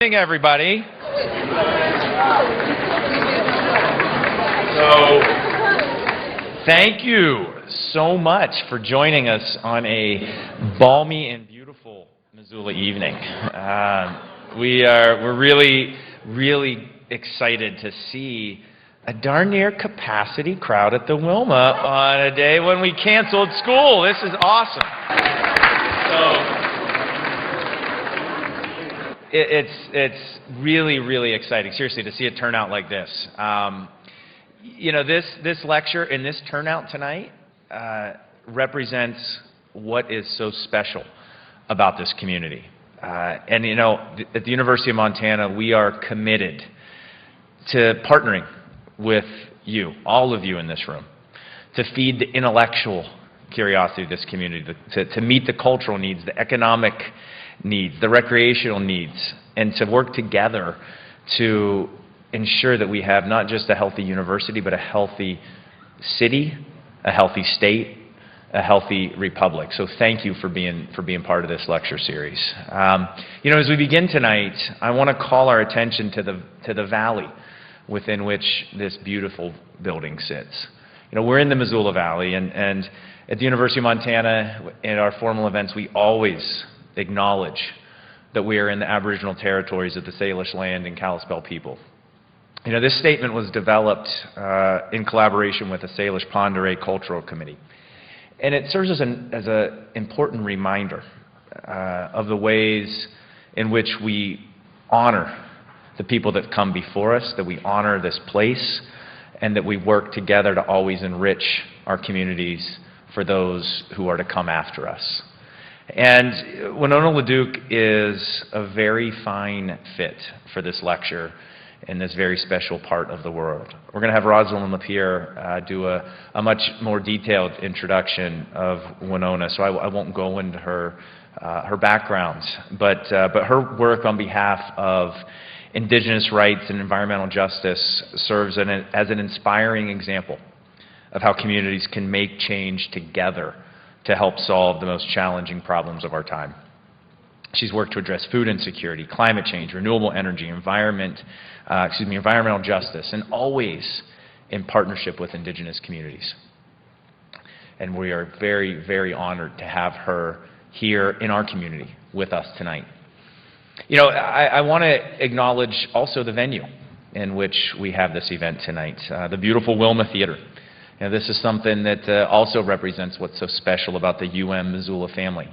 Good evening, everybody. Thank you so much for joining us on a balmy and beautiful Missoula evening. We're really excited to see a darn near capacity crowd at the Wilma on a day when we canceled school. This is awesome. It's really exciting, seriously, to see it turn out like this. You know, this lecture and this turnout tonight represents what is so special about this community. And you know, at the University of Montana, we are committed to partnering with you, all of you in this room, to feed the intellectual curiosity of this community, to meet the cultural needs, the economic needs, the recreational needs, and to work together to ensure that we have not just a healthy university, but a healthy city, a healthy state, a healthy republic. So thank you for being part of this lecture series. You know, as we begin tonight, I want to call our attention to the valley within which this beautiful building sits. You know, we're in the Missoula Valley, and at the University of Montana, in our formal events, we always acknowledge that we are in the Aboriginal territories of the Salish land and Kalispel people. You know, this statement was developed in collaboration with the Salish Pend Oreille Cultural Committee. And it serves as an important reminder of the ways in which we honor the people that come before us, that we honor this place, and that we work together to always enrich our communities for those who are to come after us. And Winona LaDuke is a very fine fit for this lecture in this very special part of the world. We're going to have Rosalind Lapierre do a much more detailed introduction of Winona, so I won't go into her background, but her work on behalf of Indigenous rights and environmental justice serves as an inspiring example of how communities can make change together to help solve the most challenging problems of our time. She's worked to address food insecurity, climate change, renewable energy, environmental justice, and always in partnership with Indigenous communities. And we are very honored to have her here in our community with us tonight. You know, I want to acknowledge also the venue in which we have this event tonight, the beautiful Wilma Theater. You know, this is something that also represents what's so special about the Missoula family.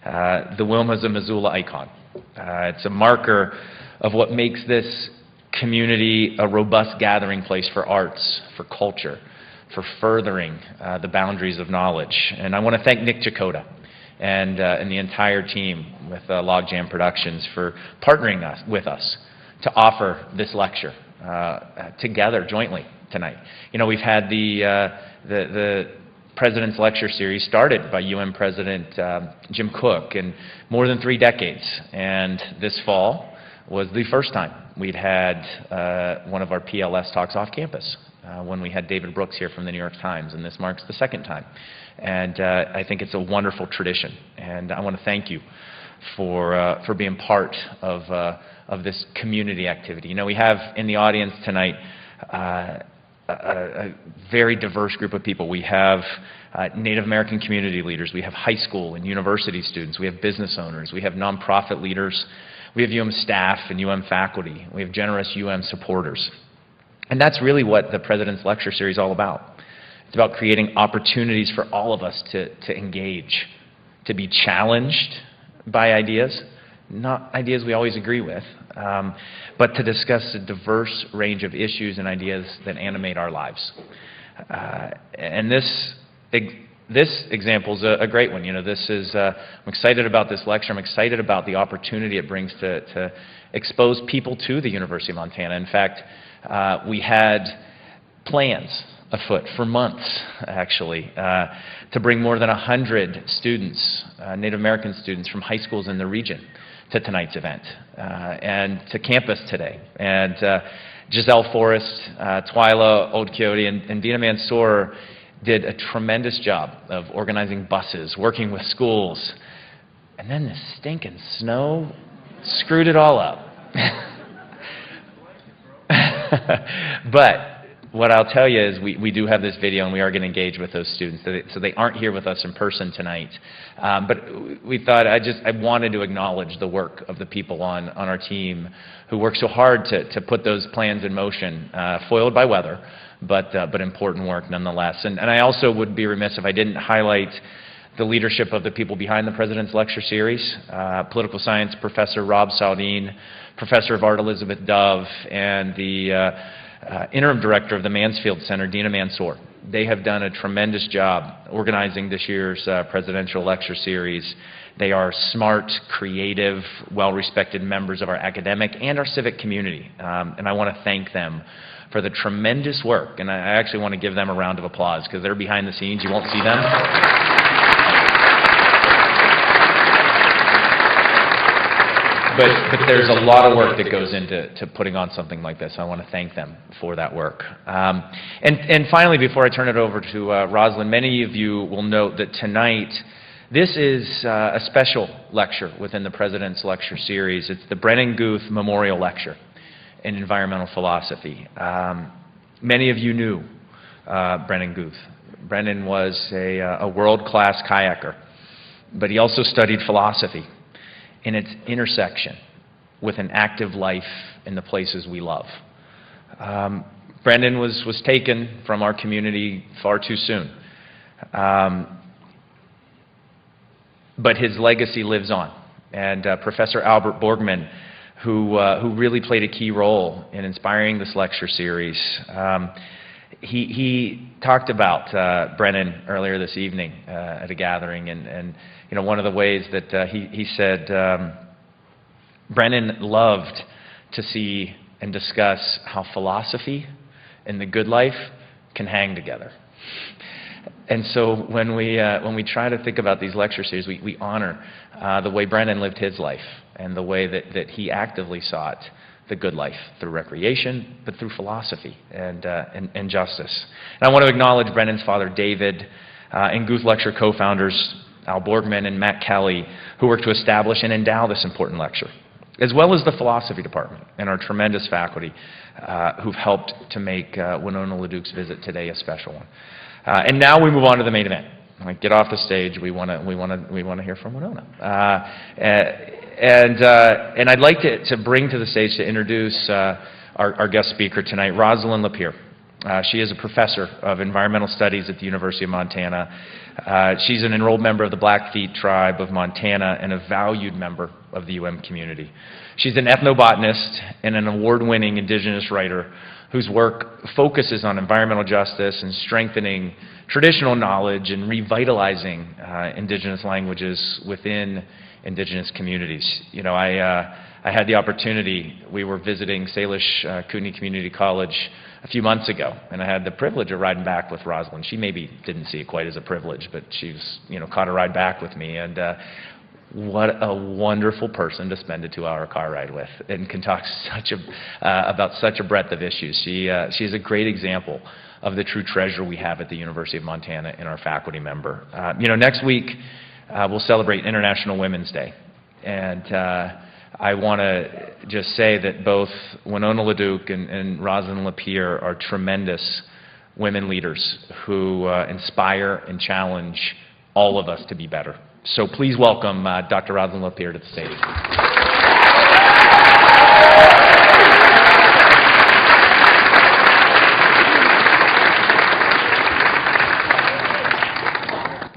The Wilma is a Missoula icon. It's a marker of what makes this community a robust gathering place for arts, for culture, for furthering the boundaries of knowledge. And I want to thank Nick Chakota and the entire team with Logjam Productions for partnering with us to offer this lecture together jointly tonight. You know, we've had the President's Lecture Series started by President Jim Cook in more than 3 decades, and this fall was the first time we'd had one of our PLS talks off campus when we had David Brooks here from the New York Times, and this marks the 2nd time. And I think it's a wonderful tradition, and I want to thank you for being part of this community activity. You know, we have in the audience tonight a very diverse group of people. We have Native American community leaders, we have high school and university students, we have business owners, we have nonprofit leaders, we have staff and faculty, we have generous supporters. And that's really what the President's Lecture Series is all about. It's about creating opportunities for all of us to engage, to be challenged by ideas, not ideas we always agree with, but to discuss a diverse range of issues and ideas that animate our lives. And this this example is a great one. You know, this is, I'm excited about this lecture. I'm excited about the opportunity it brings to expose people to the University of Montana. In fact, we had plans afoot for months, actually, to bring more than 100 students, Native American students from high schools in the region to tonight's event and to campus today. And Giselle Forrest, Twyla Old Coyote, and Dina Mansour did a tremendous job of organizing buses, working with schools, and then the stinking snow screwed it all up. But what I'll tell you is we do have this video, and we are going to engage with those students. So they aren't here with us in person tonight. But we thought I wanted to acknowledge the work of the people on our team who worked so hard to put those plans in motion, foiled by weather, but important work nonetheless. And I also would be remiss if I didn't highlight the leadership of the people behind the President's Lecture Series, political science professor Rob Saldin, professor of art Elizabeth Dove, and the interim director of the Mansfield Center, Dina Mansour. They have done a tremendous job organizing this year's Presidential Lecture Series. They are smart, creative, well-respected members of our academic and our civic community, and I want to thank them for the tremendous work, and I actually want to give them a round of applause because they're behind the scenes. You won't see them. But there's a lot of work that goes into putting on something like this. I want to thank them for that work. And finally, before I turn it over to Rosalind, many of you will note that tonight, this is a special lecture within the President's Lecture Series. It's the Brennan Guth Memorial Lecture in Environmental Philosophy. Many of you knew Brennan Guth. Brennan was a world-class kayaker, but he also studied philosophy in its intersection with an active life in the places we love. Brendan was taken from our community far too soon. But his legacy lives on. And Professor Albert Borgman, who really played a key role in inspiring this lecture series, he talked about Brennan earlier this evening at a gathering, and you know, one of the ways that he said Brennan loved to see and discuss how philosophy and the good life can hang together. And so when we try to think about these lecture series, we honor the way Brennan lived his life and the way that he actively sought the good life through recreation, but through philosophy and justice. And I want to acknowledge Brennan's father, David, and Guth Lecture co-founders, Al Borgman and Matt Kelly, who worked to establish and endow this important lecture, as well as the philosophy department and our tremendous faculty who've helped to make Winona LaDuke's visit today a special one. And now we move on to the main event. Like, get off the stage. We want to hear from Winona. And I'd like to bring to the stage to introduce our guest speaker tonight, Rosalind Lapierre. She is a professor of environmental studies at the University of Montana. She's an enrolled member of the Blackfeet tribe of Montana and a valued member of the UM community. She's an ethnobotanist and an award-winning Indigenous writer whose work focuses on environmental justice and strengthening traditional knowledge and revitalizing Indigenous languages within Indigenous communities. You know, I had the opportunity, we were visiting Salish Kootenai Community College a few months ago, and I had the privilege of riding back with Rosalind. She maybe didn't see it quite as a privilege, but she's, you know, caught a ride back with me, and what a wonderful person to spend a 2-hour car ride with, and can talk about such a breadth of issues. She is a great example of the true treasure we have at the University of Montana in our faculty member. You know, next week we'll celebrate International Women's Day, and I want to just say that both Winona LaDuke and Rosalind Lapierre are tremendous women leaders who inspire and challenge all of us to be better. So please welcome Dr. Rosalind Lapierre to the stage.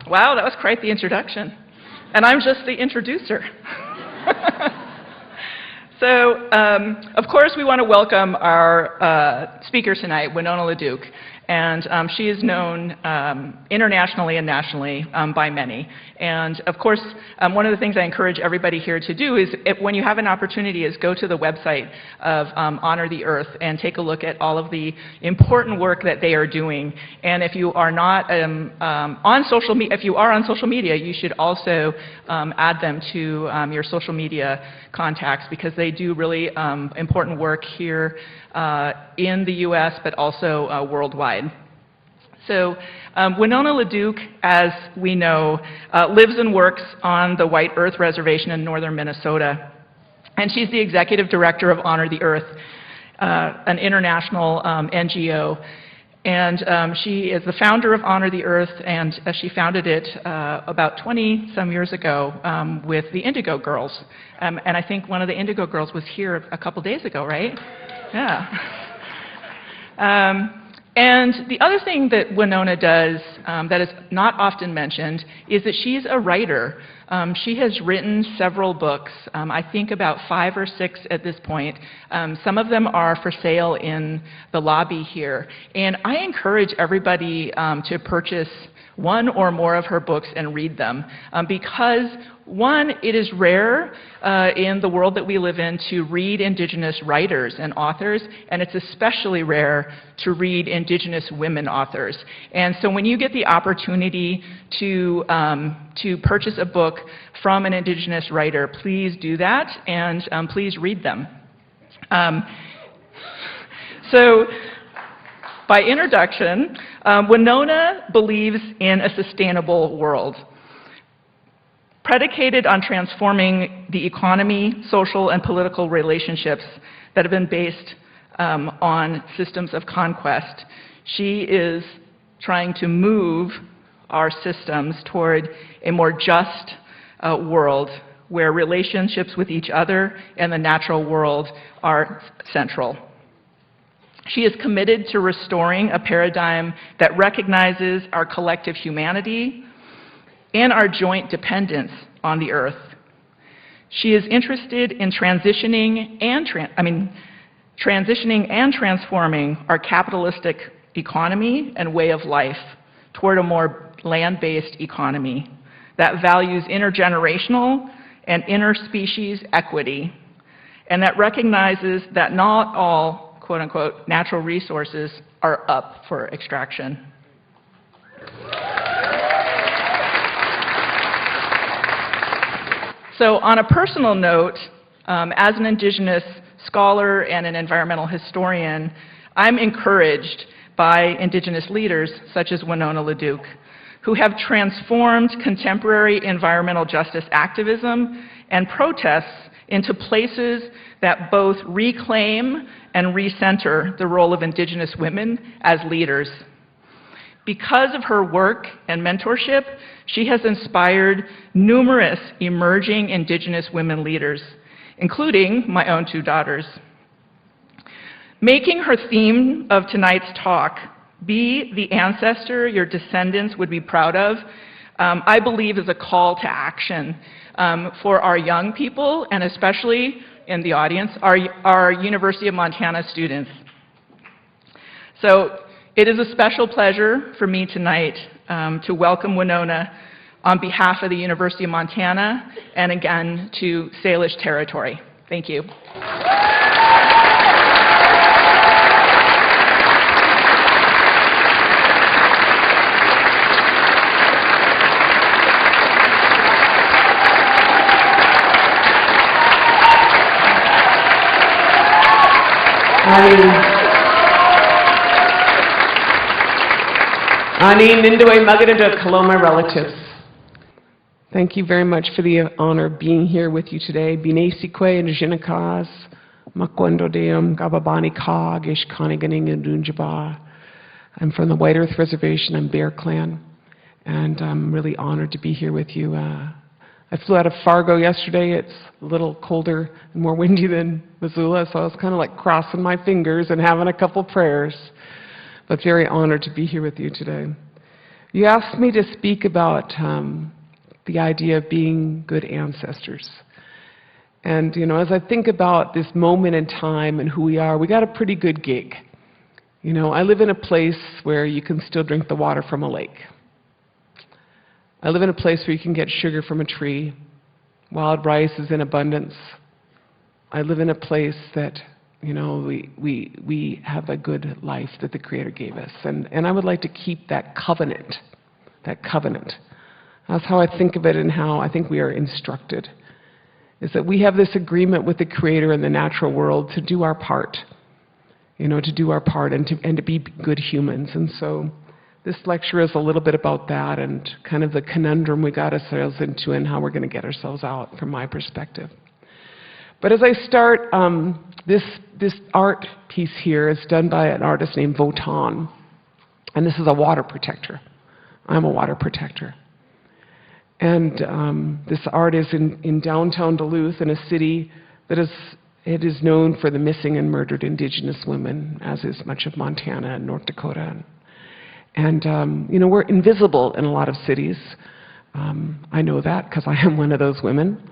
Wow, that was quite the introduction. And I'm just the introducer. So, of course, we want to welcome our speaker tonight, Winona LaDuke. And she is known internationally and nationally by many. And of course, one of the things I encourage everybody here to do is, when you have an opportunity, is go to the website of Honor the Earth and take a look at all of the important work that they are doing. And if you are not on social media, if you are on social media, you should also add them to your social media contacts, because they do really important work here in the U.S., but also worldwide. So Winona LaDuke, as we know, lives and works on the White Earth Reservation in northern Minnesota. And she's the executive director of Honor the Earth, an international NGO. And she is the founder of Honor the Earth, and she founded it about 20-some years ago with the Indigo Girls. And I think one of the Indigo Girls was here a couple days ago, right? Yeah. And the other thing that Winona does that is not often mentioned is that she's a writer. She has written several books, I think about 5 or 6 at this point. Some of them are for sale in the lobby here. And I encourage everybody to purchase one or more of her books and read them, because one, it is rare in the world that we live in to read Indigenous writers and authors, and it's especially rare to read Indigenous women authors. And so when you get the opportunity to purchase a book from an Indigenous writer, please do that, and please read them. So by introduction, Winona believes in a sustainable world, predicated on transforming the economy, social, and political relationships that have been based on systems of conquest. She is trying to move our systems toward a more just world where relationships with each other and the natural world are central. She is committed to restoring a paradigm that recognizes our collective humanity and our joint dependence on the earth. She is interested in transitioning and transforming our capitalistic economy and way of life toward a more land-based economy that values intergenerational and interspecies equity, and that recognizes that not all, quote-unquote, natural resources are up for extraction. So on a personal note, as an Indigenous scholar and an environmental historian, I'm encouraged by Indigenous leaders such as Winona LaDuke, who have transformed contemporary environmental justice activism and protests into places that both reclaim and recenter the role of Indigenous women as leaders. Because of her work and mentorship, she has inspired numerous emerging Indigenous women leaders, including my own 2 daughters. Making her theme of tonight's talk be the ancestor your descendants would be proud of, I believe is a call to action for our young people, and especially in the audience, our University of Montana students. So it is a special pleasure for me tonight to welcome Winona on behalf of the University of Montana and again to Salish territory. Thank you. Ani Nindoe Magadaduk, hello my relatives. Thank you very much for the honor of being here with you today. Binesikwe and Jinakas, Makwendo Deum, Gababani Ka, Gishkaniganing and Dunjaba. I'm from the White Earth Reservation, I'm Bear Clan, and I'm really honored to be here with you. I flew out of Fargo yesterday. It's a little colder and more windy than Missoula, so I was kind of like crossing my fingers and having a couple prayers. But very honored to be here with you today. You asked me to speak about the idea of being good ancestors. And, you know, as I think about this moment in time and who we are, we got a pretty good gig. You know, I live in a place where you can still drink the water from a lake. I live in a place where you can get sugar from a tree. Wild rice is in abundance. I live in a place that, you know, we have a good life that the Creator gave us. And I would like to keep that covenant. That covenant. That's how I think of it and how I think we are instructed. Is that we have this agreement with the Creator and the natural world to do our part. You know, to do our part and to be good humans. And so this lecture is a little bit about that and kind of the conundrum we got ourselves into and how we're going to get ourselves out from my perspective. But as I start, this art piece here is done by an artist named Wotan. And this is a water protector. I'm a water protector. And this art is in downtown Duluth, in a city that is known for the missing and murdered Indigenous women, as is much of Montana and North Dakota. And you know, we're invisible in a lot of cities. I know that because I am one of those women.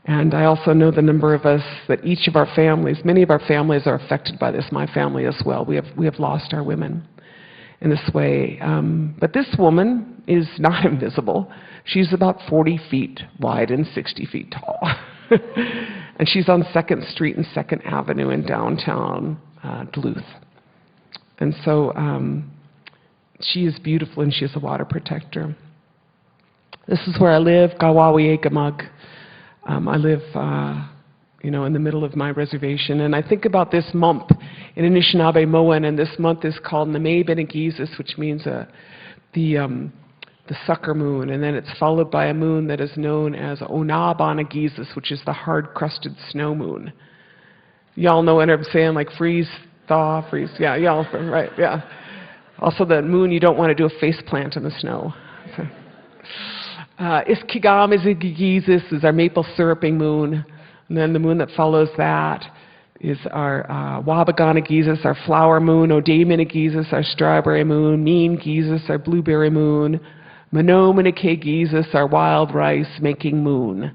And I also know the number of us that each of our families, many of our families are affected by this, my family as well. We have lost our women in this way. But this woman is not invisible. She's about 40 feet wide and 60 feet tall. And she's on 2nd Street and 2nd Avenue in downtown Duluth. And so she is beautiful and she is a water protector. This is where I live, Gawawi-Egamug. I live, you know, in the middle of my reservation. And I think about this month in Anishinaabe-Moan, and this month is called Name-Benegizis, which means the sucker moon, and then it's followed by a moon that is known as Onabonagizis, which is the hard-crusted snow moon. Y'all know what I'm saying, like freeze, thaw, freeze. Yeah, y'all, right, yeah. Also the moon, you don't want to do a face plant in the snow. So, Iskigamizigizis is our maple syruping moon, and then the moon that follows that is our Wabaganagizis, our flower moon, Odaminagizis, our strawberry moon, Mean-gizis, our blueberry moon, Manominake-gizis, our wild rice-making moon.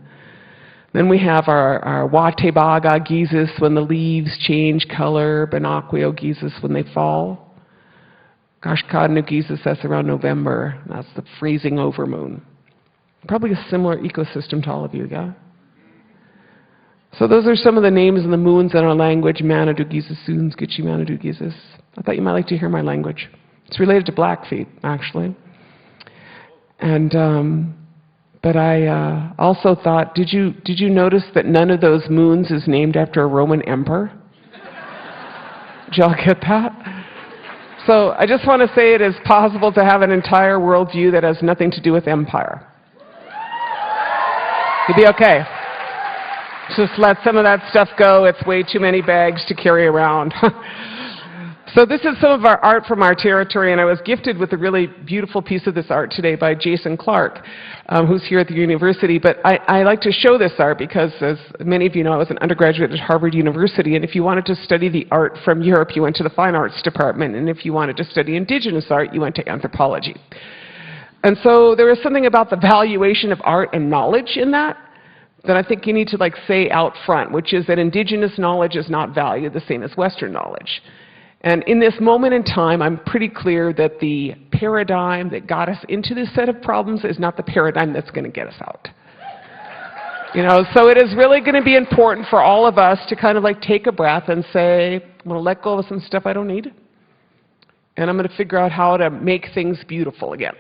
Then we have our Watebaga-gizis, when the leaves change color, Binocuo-gizis, when they fall. Gashkadnu-gizis, that's around November. That's the freezing over moon. Probably a similar ecosystem to all of you, yeah? So those are some of the names and the moons in our language. Manadu-gizis, Soons-gitchi Manadu-gizis. I thought you might like to hear my language. It's related to Blackfeet, actually. And but I also thought, did you notice that none of those moons is named after a Roman emperor? Did y'all get that? So I just want to say it is possible to have an entire worldview that has nothing to do with empire. You'd be okay. Just let some of that stuff go. It's way too many bags to carry around. So this is some of our art from our territory, and I was gifted with a really beautiful piece of this art today by Jason Clark, who's here at the university. But I like to show this art because, as many of you know, I was an undergraduate at Harvard University, and if you wanted to study the art from Europe, you went to the Fine Arts Department, and if you wanted to study Indigenous art, you went to anthropology. And so there is something about the valuation of art and knowledge in that I think you need to say out front, which is that Indigenous knowledge is not valued the same as Western knowledge. And in this moment in time, I'm pretty clear that the paradigm that got us into this set of problems is not the paradigm that's going to get us out. You know, so it is really going to be important for all of us to kind of take a breath and say, I'm going to let go of some stuff I don't need, and I'm going to figure out how to make things beautiful again.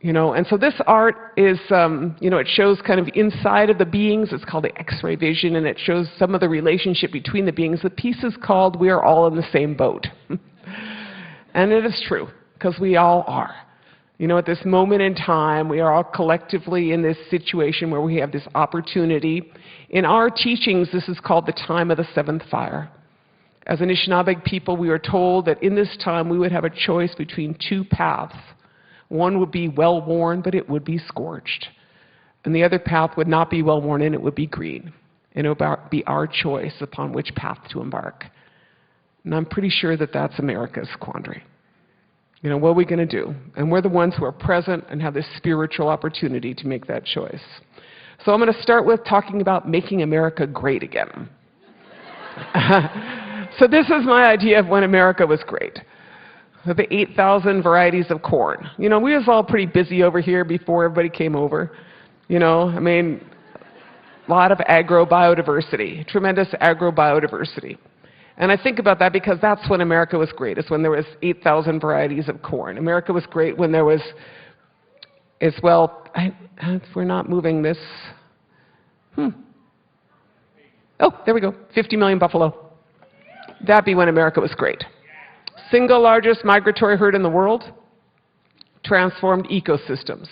You know, and so this art is, you know, it shows kind of inside of the beings. It's called the X-ray vision, and it shows some of the relationship between the beings. The piece is called We Are All in the Same Boat. And it is true, because we all are. You know, at this moment in time, we are all collectively in this situation where we have this opportunity. In our teachings, this is called the time of the seventh fire. As Anishinaabe people, we were told that in this time we would have a choice between two paths. One would be well-worn, but it would be scorched. And the other path would not be well-worn, and it would be green. And it would be our choice upon which path to embark. And I'm pretty sure that that's America's quandary. You know, what are we going to do? And we're the ones who are present and have this spiritual opportunity to make that choice. So I'm going to start with talking about making America great again. So this is my idea of when America was great. The 8,000 varieties of corn. You know, we was all pretty busy over here before everybody came over. You know, I mean, a lot of agro-biodiversity, tremendous agro-biodiversity. And I think about that because that's when America was great, is when there was 8,000 varieties of corn. America was great when there was, as well, if we're not moving this, oh, there we go, 50 million buffalo. That'd be when America was great. Single largest migratory herd in the world, transformed ecosystems.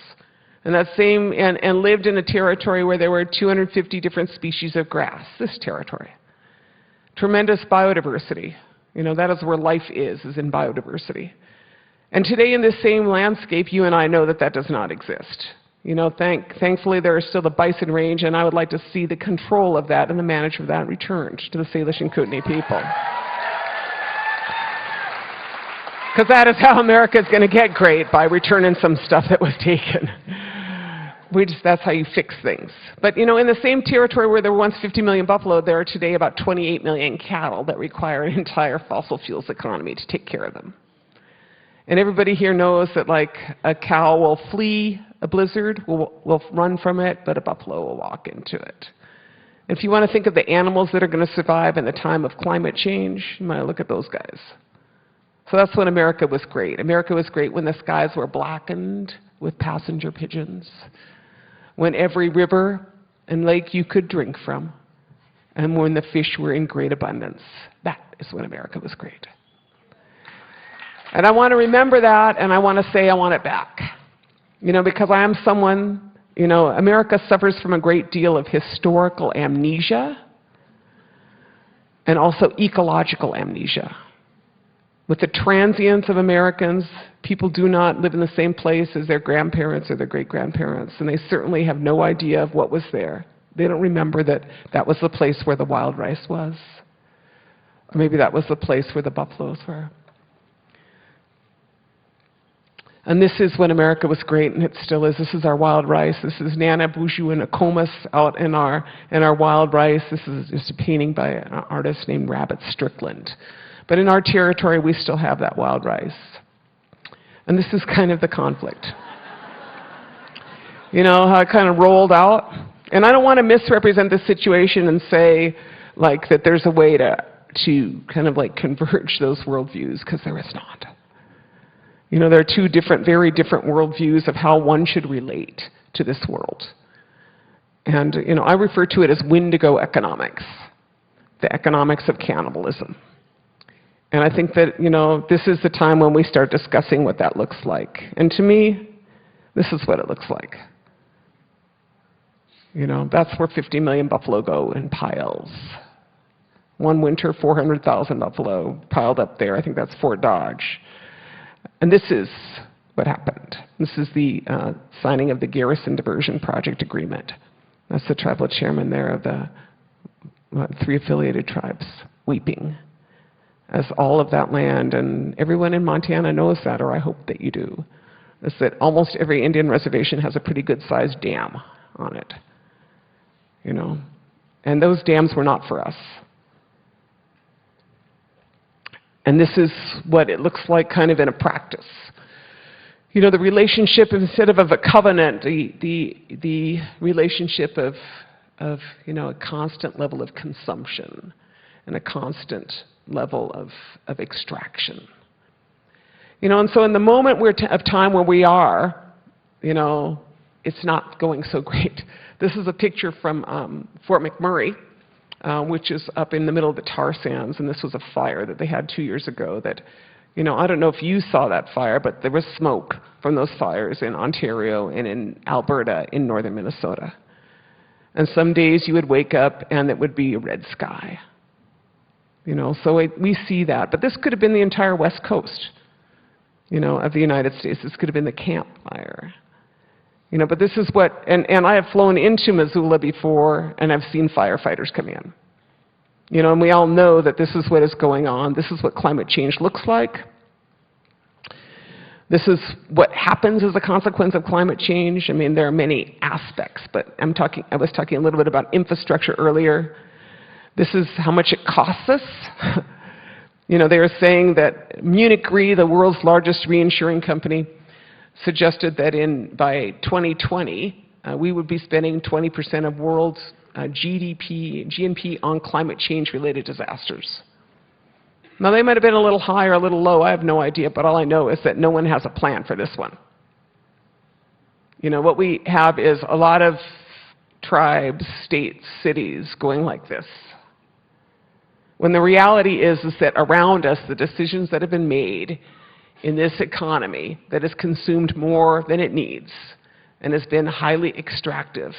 And that same, and lived in a territory where there were 250 different species of grass, this territory. Tremendous biodiversity. You know, that is where life is in biodiversity. And today in this same landscape, you and I know that that does not exist. You know, thankfully there is still the bison range, and I would like to see the control of that and the management of that returned to the Salish and Kootenai people. Because that is how America is going to get great, by returning some stuff that was taken. That's how you fix things. But, you know, in the same territory where there were once 50 million buffalo, there are today about 28 million cattle that require an entire fossil fuels economy to take care of them. And everybody here knows that, like, a cow will flee a blizzard, will run from it, but a buffalo will walk into it. And if you want to think of the animals that are going to survive in the time of climate change, you might look at those guys. So that's when America was great. America was great when the skies were blackened with passenger pigeons, when every river and lake you could drink from, and when the fish were in great abundance. That is when America was great. And I want to remember that, and I want to say I want it back. You know, because I am someone, you know, America suffers from a great deal of historical amnesia and also ecological amnesia. With the transience of Americans, people do not live in the same place as their grandparents or their great-grandparents, and they certainly have no idea of what was there. They don't remember that that was the place where the wild rice was. Or maybe that was the place where the buffaloes were. And this is when America was great, and it still is. This is our wild rice. This is Nana Boujou and Nokomis out in our wild rice. This is just a painting by an artist named Rabbit Strickland. But in our territory, we still have that wild rice. And this is kind of the conflict. You know, how it kind of rolled out. And I don't want to misrepresent the situation and say, like, that there's a way to kind of, like, converge those worldviews, because there is not. You know, there are two different, very different worldviews of how one should relate to this world. And, you know, I refer to it as Wendigo economics, the economics of cannibalism. And I think that, you know, this is the time when we start discussing what that looks like. And to me, this is what it looks like. You know, that's where 50 million buffalo go in piles. One winter, 400,000 buffalo piled up there. I think that's Fort Dodge. And this is what happened. This is the signing of the Garrison Diversion Project Agreement. That's the tribal chairman there of the 3 affiliated tribes weeping, as all of that land, and everyone in Montana knows that, or I hope that you do, is that almost every Indian reservation has a pretty good-sized dam on it. You know, and those dams were not for us. And this is what it looks like kind of in a practice. You know, the relationship, instead of a covenant, the relationship of, you know, a constant level of consumption and a constant level of extraction. You know, and so in the moment of time where we are, you know, it's not going so great. This is a picture from Fort McMurray, which is up in the middle of the tar sands, and this was a fire that they had 2 years ago that, you know, I don't know if you saw that fire, but there was smoke from those fires in Ontario and in Alberta in northern Minnesota. And some days you would wake up and it would be a red sky. You know, so we see that. But this could have been the entire west coast, you know, of the United States. This could have been the Camp Fire. You know, but this is what, and I have flown into Missoula before, and I've seen firefighters come in. You know, and we all know that this is what is going on. This is what climate change looks like. This is what happens as a consequence of climate change. I mean, there are many aspects, but I was talking a little bit about infrastructure earlier. This is how much it costs us You know, they were saying that Munich Re, the world's largest reinsuring company, suggested that by 2020, we would be spending 20% of world's GNP on climate change-related disasters. Now, they might have been a little high or a little low. I have no idea, but all I know is that no one has a plan for this one. You know, what we have is a lot of tribes, states, cities going like this. When the reality is that around us, the decisions that have been made in this economy that has consumed more than it needs and has been highly extractive,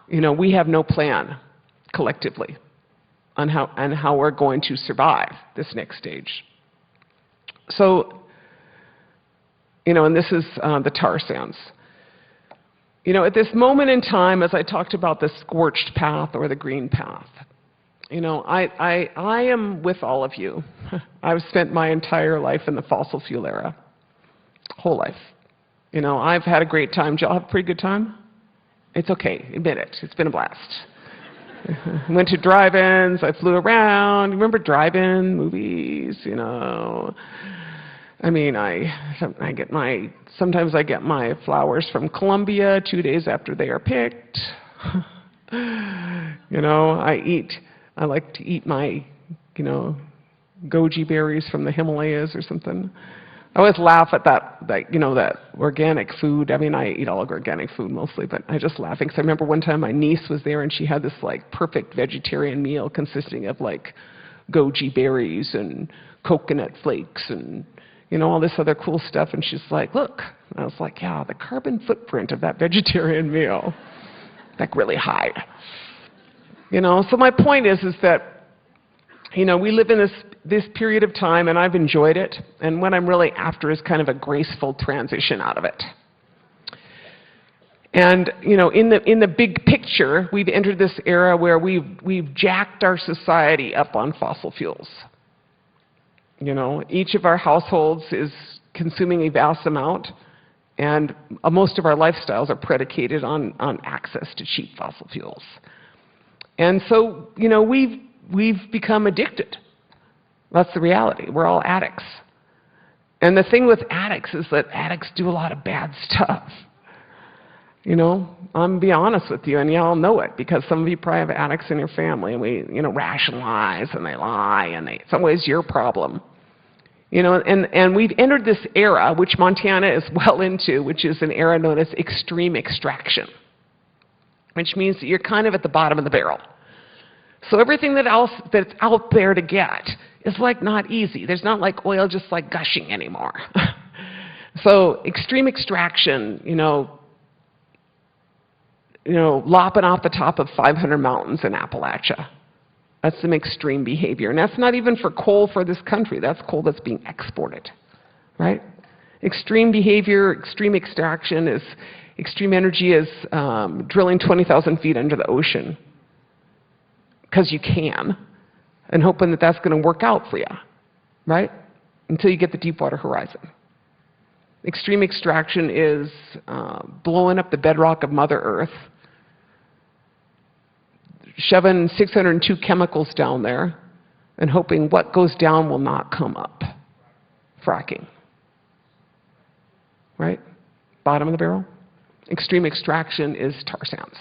you know, we have no plan collectively on how we're going to survive this next stage. So, you know, and this is the tar sands. You know, at this moment in time, as I talked about the scorched path or the green path, you know, I am with all of you. I've spent my entire life in the fossil fuel era, whole life. You know, I've had a great time. Did y'all have a pretty good time? It's okay, admit it. It's been a blast. Went to drive-ins, I flew around. Remember drive-in movies, you know? I mean, sometimes I get my flowers from Colombia 2 days after they are picked. You know, I like to eat my, you know, goji berries from the Himalayas or something. I always laugh at that, you know, that organic food. I mean, I eat all organic food mostly, but I just laughing because I remember one time my niece was there and she had this like perfect vegetarian meal consisting of like goji berries and coconut flakes and, you know, all this other cool stuff. And she's like, look. And I was like, yeah, the carbon footprint of that vegetarian meal, like really high. You know, so my point is that, you know, we live in this period of time, and I've enjoyed it. And what I'm really after is kind of a graceful transition out of it. And, you know, in the big picture, we've entered this era where we've jacked our society up on fossil fuels. You know, each of our households is consuming a vast amount, and most of our lifestyles are predicated on access to cheap fossil fuels. And so, you know, we've become addicted. That's the reality. We're all addicts. And the thing with addicts is that addicts do a lot of bad stuff. You know, I'm going to be honest with you, and y'all know it, because some of you probably have addicts in your family, and we, you know, rationalize, and they lie, and in some ways your problem. You know, and we've entered this era, which Montana is well into, which is an era known as extreme extraction, which means that you're kind of at the bottom of the barrel. So everything that's out there to get is like not easy. There's not like oil just like gushing anymore. So extreme extraction, you know, lopping off the top of 500 mountains in Appalachia. That's some extreme behavior. And that's not even for coal for this country. That's coal that's being exported, right? Extreme behavior, extreme extraction is, extreme energy is drilling 20,000 feet under the ocean because you can, and hoping that that's going to work out for you, right? Until you get the Deepwater Horizon. Extreme extraction is blowing up the bedrock of Mother Earth, shoving 602 chemicals down there, and hoping what goes down will not come up. Fracking. Right? Bottom of the barrel. Extreme extraction is tar sands.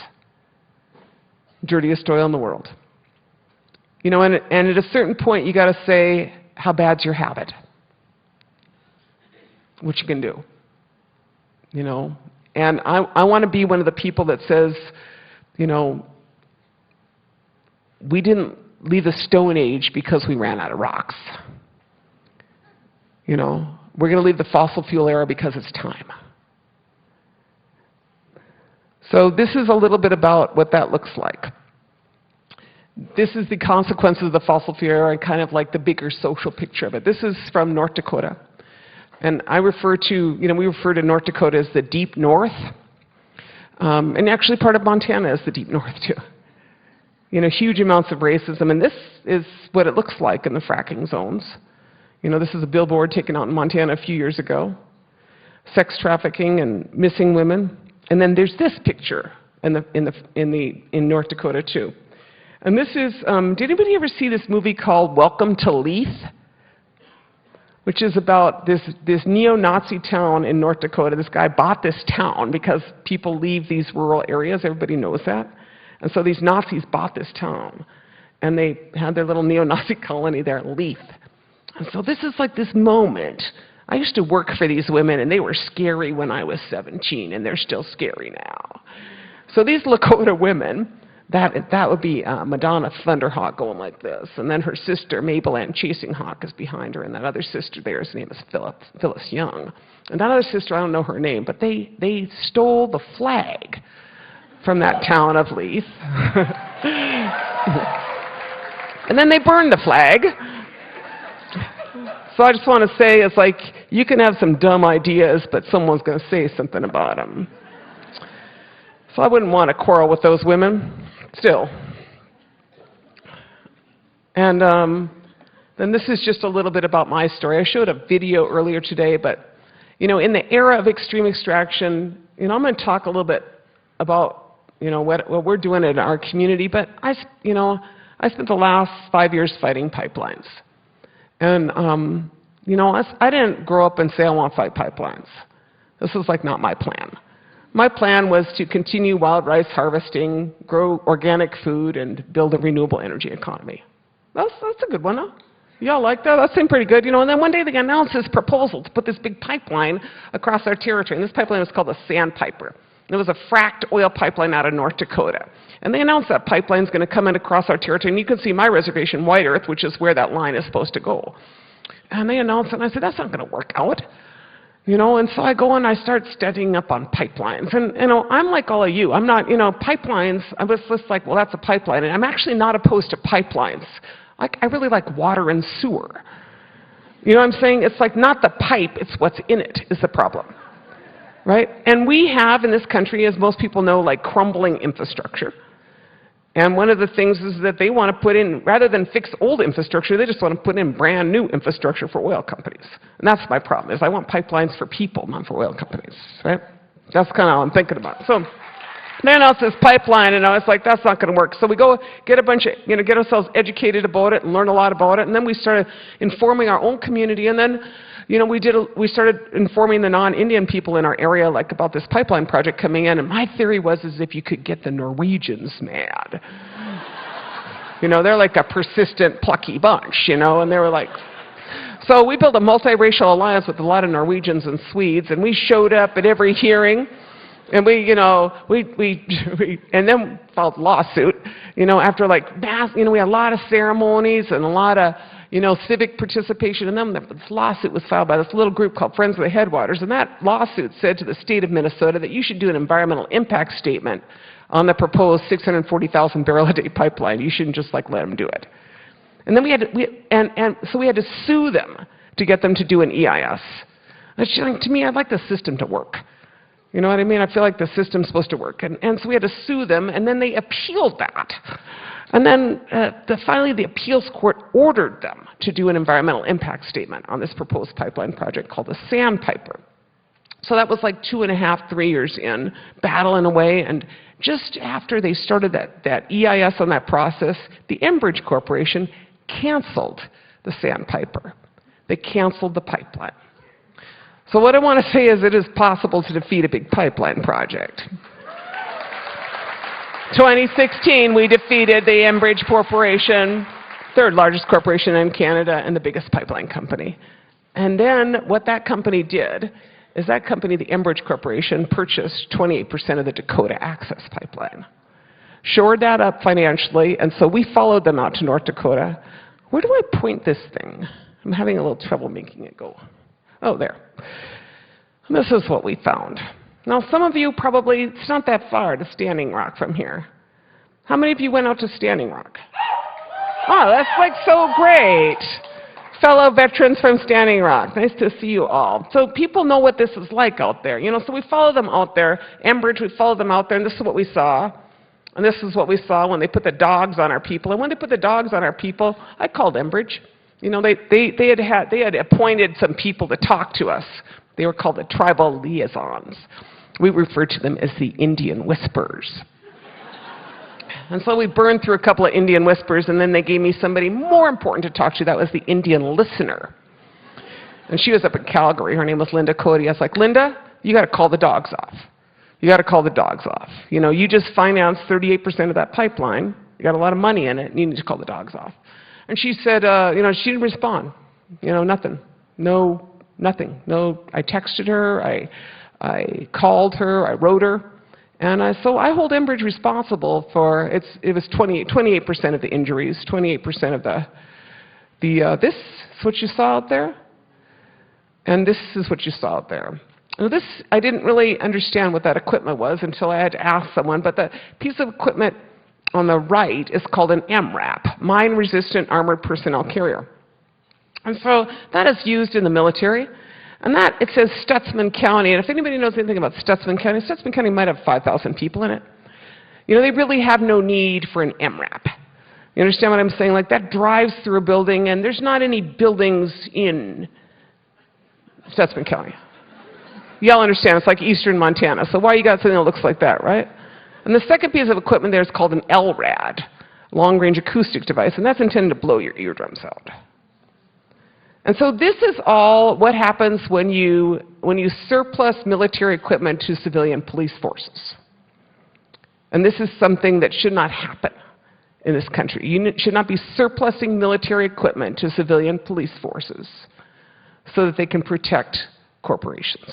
Dirtiest oil in the world. You know, and at a certain point, you got to say, how bad's your habit? What you can do. You know, and I want to be one of the people that says, you know, we didn't leave the Stone Age because we ran out of rocks. You know, we're going to leave the fossil fuel era because it's time. So this is a little bit about what that looks like. This is the consequences of the fossil fuel era and kind of like the bigger social picture of it. This is from North Dakota. And I refer to, you know, we refer to North Dakota as the Deep North. And actually part of Montana is the Deep North too. You know, huge amounts of racism. And this is what it looks like in the fracking zones. You know, this is a billboard taken out in Montana a few years ago. Sex trafficking and missing women. And then there's this picture in North Dakota too. And this is, did anybody ever see this movie called Welcome to Leith? which is about this neo-Nazi town in North Dakota. This guy bought this town because people leave these rural areas. Everybody knows that. And so these Nazis bought this town. And they had their little neo-Nazi colony there at Leith. And so this is like this moment. I used to work for these women, and they were scary when I was 17, and they're still scary now. So these Lakota women, that would be Madonna Thunderhawk going like this. And then her sister, Mabel Ann Chasing Hawk, is behind her. And that other sister there's name is Phyllis Young. And that other sister, I don't know her name, but they stole the flag from that town of Leith. And then they burned the flag. So I just want to say, it's like, you can have some dumb ideas, but someone's going to say something about them. So I wouldn't want to quarrel with those women. Still. And then this is just a little bit about my story. I showed a video earlier today, but, in the era of extreme extraction, I'm going to talk a little bit about, what we're doing in our community. But I spent the last 5 years fighting pipelines. And, I didn't grow up and say I want to fight pipelines. This was like not my plan. My plan was to continue wild rice harvesting, grow organic food, and build a renewable energy economy. That's a good one, huh? Y'all like that? That seemed pretty good, And then one day they announced this proposal to put this big pipeline across our territory. And this pipeline was called the Sandpiper. And it was a fracked oil pipeline out of North Dakota. And they announced that pipeline's going to come in across our territory. And you can see my reservation, White Earth, which is where that line is supposed to go. And they announced it, and I said, that's not going to work out. And so I go and I start studying up on pipelines. And, I'm like all of you. I'm not, pipelines, I was just like, well, that's a pipeline. And I'm actually not opposed to pipelines. I really like water and sewer. You know what I'm saying? It's like not the pipe, it's what's in it is the problem. Right? And we have in this country, as most people know, like crumbling infrastructure. And one of the things is that they want to put in, rather than fix old infrastructure, they just want to put in brand new infrastructure for oil companies. And that's my problem, is I want pipelines for people, not for oil companies, right? That's kind of how I'm thinking about it. So they announced this pipeline, and I was like, that's not going to work. So we go get a bunch of, get ourselves educated about it and learn a lot about it. And then we started informing our own community. And then, we started informing the non-Indian people in our area, like about this pipeline project coming in. And my theory was, is if you could get the Norwegians mad. They're like a persistent, plucky bunch, and they were like, so we built a multiracial alliance with a lot of Norwegians and Swedes, and we showed up at every hearing, and we and then filed lawsuit, after like mass, we had a lot of ceremonies and a lot of, civic participation, and then this lawsuit was filed by this little group called Friends of the Headwaters, and that lawsuit said to the state of Minnesota that you should do an environmental impact statement on the proposed 640,000 barrel a day pipeline. You shouldn't just like let them do it. And then so we had to sue them to get them to do an EIS. And to me, I'd like the system to work. You know what I mean? I feel like the system's supposed to work. And so we had to sue them, and then they appealed that. And then finally the appeals court ordered them to do an environmental impact statement on this proposed pipeline project called the Sandpiper. So that was like 2.5, 3 years in, battling away, and just after they started that EIS on that process, the Enbridge Corporation canceled the Sandpiper. They canceled the pipeline. So what I want to say is it is possible to defeat a big pipeline project. 2016, we defeated the Enbridge Corporation, third largest corporation in Canada and the biggest pipeline company. And then what that company did is that company, the Enbridge Corporation, purchased 28% of the Dakota Access Pipeline. Shored that up financially, and so we followed them out to North Dakota. Where do I point this thing? I'm having a little trouble making it go. Oh, there. And this is what we found. Now, some of you probably, it's not that far to Standing Rock from here. How many of you went out to Standing Rock? Oh, that's like so great. Fellow veterans from Standing Rock, nice to see you all. So people know what this is like out there. So we follow them out there. Enbridge, we followed them out there, and this is what we saw. And this is what we saw when they put the dogs on our people. And when they put the dogs on our people, I called Enbridge. They had appointed some people to talk to us. They were called the tribal liaisons. We refer to them as the Indian Whisperers. And so we burned through a couple of Indian Whispers, and then they gave me somebody more important to talk to. That was the Indian Listener. And she was up in Calgary. Her name was Linda Cody. I was like, Linda, you got to call the dogs off. You got to call the dogs off. You know, you just financed 38% of that pipeline. You got a lot of money in it, and you need to call the dogs off. And she said, you know, she didn't respond. You know, nothing. No, nothing. No, I texted her. I called her. I wrote her. And so I hold Enbridge responsible for, it was 28% of the injuries, 28% of this is what you saw out there. And this is what you saw out there. Now this, I didn't really understand what that equipment was until I had to ask someone, but the piece of equipment on the right is called an MRAP, Mine Resistant Armored Personnel Carrier. And so that is used in the military. And that, it says Stutsman County, and if anybody knows anything about Stutsman County might have 5,000 people in it. You know, they really have no need for an MRAP. You understand what I'm saying? Like, that drives through a building, and there's not any buildings in Stutsman County. Y'all understand, it's like eastern Montana, so why you got something that looks like that, right? And the second piece of equipment there is called an LRAD, long-range acoustic device, and that's intended to blow your eardrums out. And so this is all what happens when you surplus military equipment to civilian police forces. And this is something that should not happen in this country. You should not be surplusing military equipment to civilian police forces so that they can protect corporations.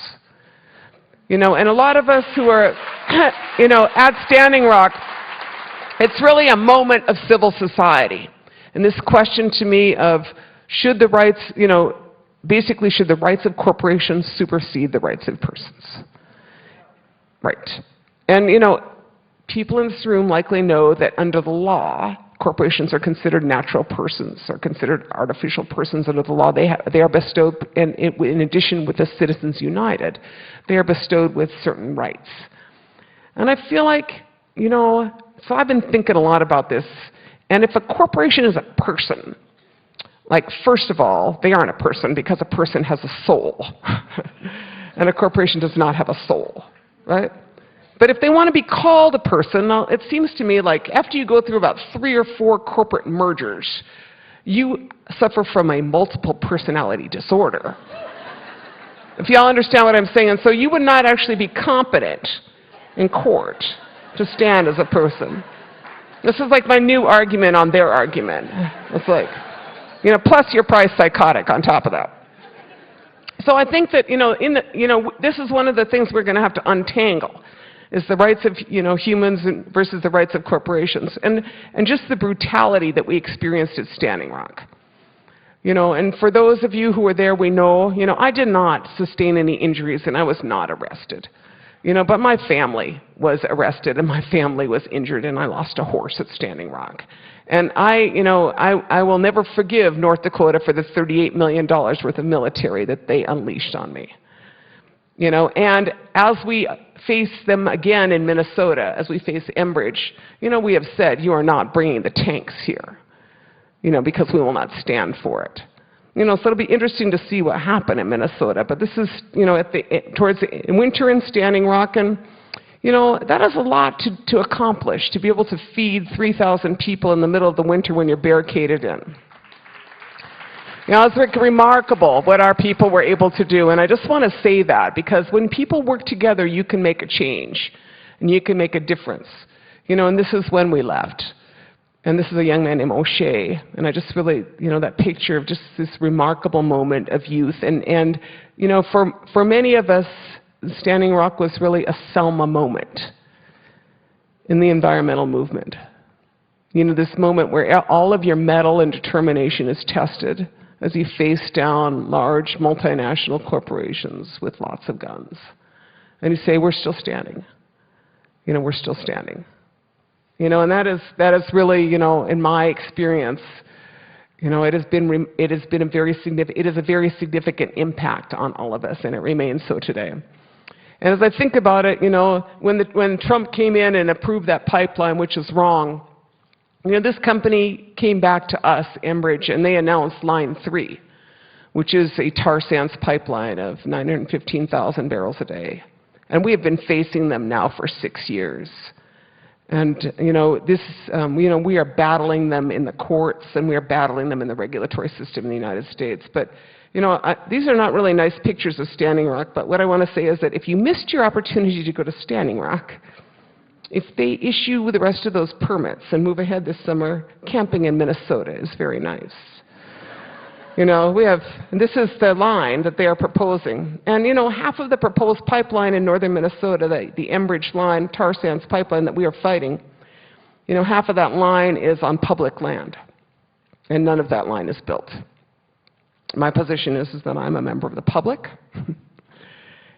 You know, and a lot of us who are, you know, at Standing Rock, it's really a moment of civil society. And this question to me of, should the rights, you know, basically should the rights of corporations supersede the rights of persons? Right. And, you know, people in this room likely know that under the law, corporations are considered natural persons, are considered artificial persons under the law. They are bestowed, and in addition with the Citizens United, they are bestowed with certain rights. And I feel like, you know, so I've been thinking a lot about this, and if a corporation is a person, like, first of all, they aren't a person because a person has a soul. And a corporation does not have a soul, right? But if they want to be called a person, it seems to me like after you go through about 3 or 4 corporate mergers, you suffer from a multiple personality disorder. If y'all understand what I'm saying. And so you would not actually be competent in court to stand as a person. This is like my new argument on their argument. It's like, you know, plus you're probably psychotic on top of that. So I think that, you know, this is one of the things we're going to have to untangle, is the rights of, you know, humans versus the rights of corporations, and just the brutality that we experienced at Standing Rock. You know, and for those of you who were there, we know, you know, I did not sustain any injuries and I was not arrested. You know, but my family was arrested and my family was injured and I lost a horse at Standing Rock. And I will never forgive North Dakota for the $38 million worth of military that they unleashed on me. You know, and as we face them again in Minnesota, as we face Enbridge, you know, we have said, you are not bringing the tanks here, you know, because we will not stand for it. You know, so it'll be interesting to see what happened in Minnesota. But this is, you know, towards the winter in Standing Rock, and, you know, that is a lot to accomplish, to be able to feed 3,000 people in the middle of the winter when you're barricaded in. You know, it's remarkable what our people were able to do, and I just want to say that, because when people work together, you can make a change, and you can make a difference. You know, and this is when we left. And this is a young man named O'Shea, and I just really, you know, that picture of just this remarkable moment of youth. And you know, for many of us, Standing Rock was really a Selma moment in the environmental movement. You know, this moment where all of your mettle and determination is tested as you face down large multinational corporations with lots of guns. And you say, we're still standing. You know, we're still standing. You know, and that is really, you know, in my experience, you know, it is a very significant impact on all of us, and it remains so today. And as I think about it, you know, when Trump came in and approved that pipeline, which is wrong, you know, this company came back to us, Enbridge, and they announced Line 3, which is a tar sands pipeline of 915,000 barrels a day. And we have been facing them now for 6 years. And, you know, we are battling them in the courts, and we are battling them in the regulatory system in the United States. But, These are not really nice pictures of Standing Rock, but what I want to say is that if you missed your opportunity to go to Standing Rock, if they issue the rest of those permits and move ahead this summer, camping in Minnesota is very nice. This is the line that they are proposing. And, half of the proposed pipeline in northern Minnesota, the Enbridge line, tar sands pipeline that we are fighting, half of that line is on public land. And none of that line is built. My position is that I'm a member of the public.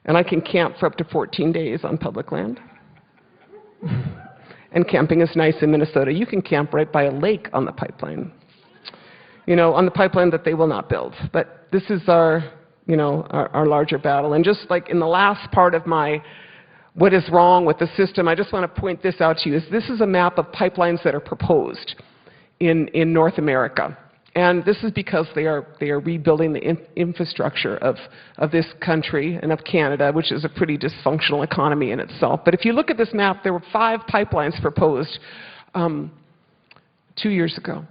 And I can camp for up to 14 days on public land. And camping is nice in Minnesota. You can camp right by a lake on the pipeline. On the pipeline that they will not build. But this is our larger battle. And just like in the last part of my what is wrong with the system, I just want to point this out to you. This is a map of pipelines that are proposed in North America. And this is because they are rebuilding the infrastructure of this country and of Canada, which is a pretty dysfunctional economy in itself. But if you look at this map, there were 5 pipelines proposed 2 years ago.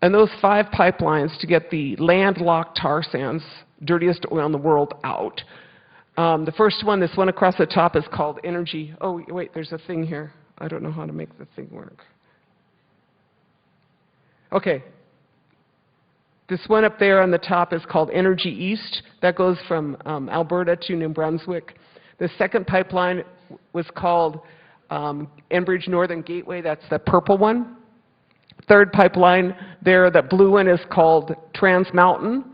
And those 5 pipelines to get the landlocked tar sands, dirtiest oil in the world, out. The first one, this one across the top, is called Energy. Oh, wait, there's a thing here. I don't know how to make the thing work. Okay. This one up there on the top is called Energy East. That goes from Alberta to New Brunswick. The second pipeline was called Enbridge Northern Gateway. That's the purple one. Third pipeline there, the blue one, is called Trans Mountain.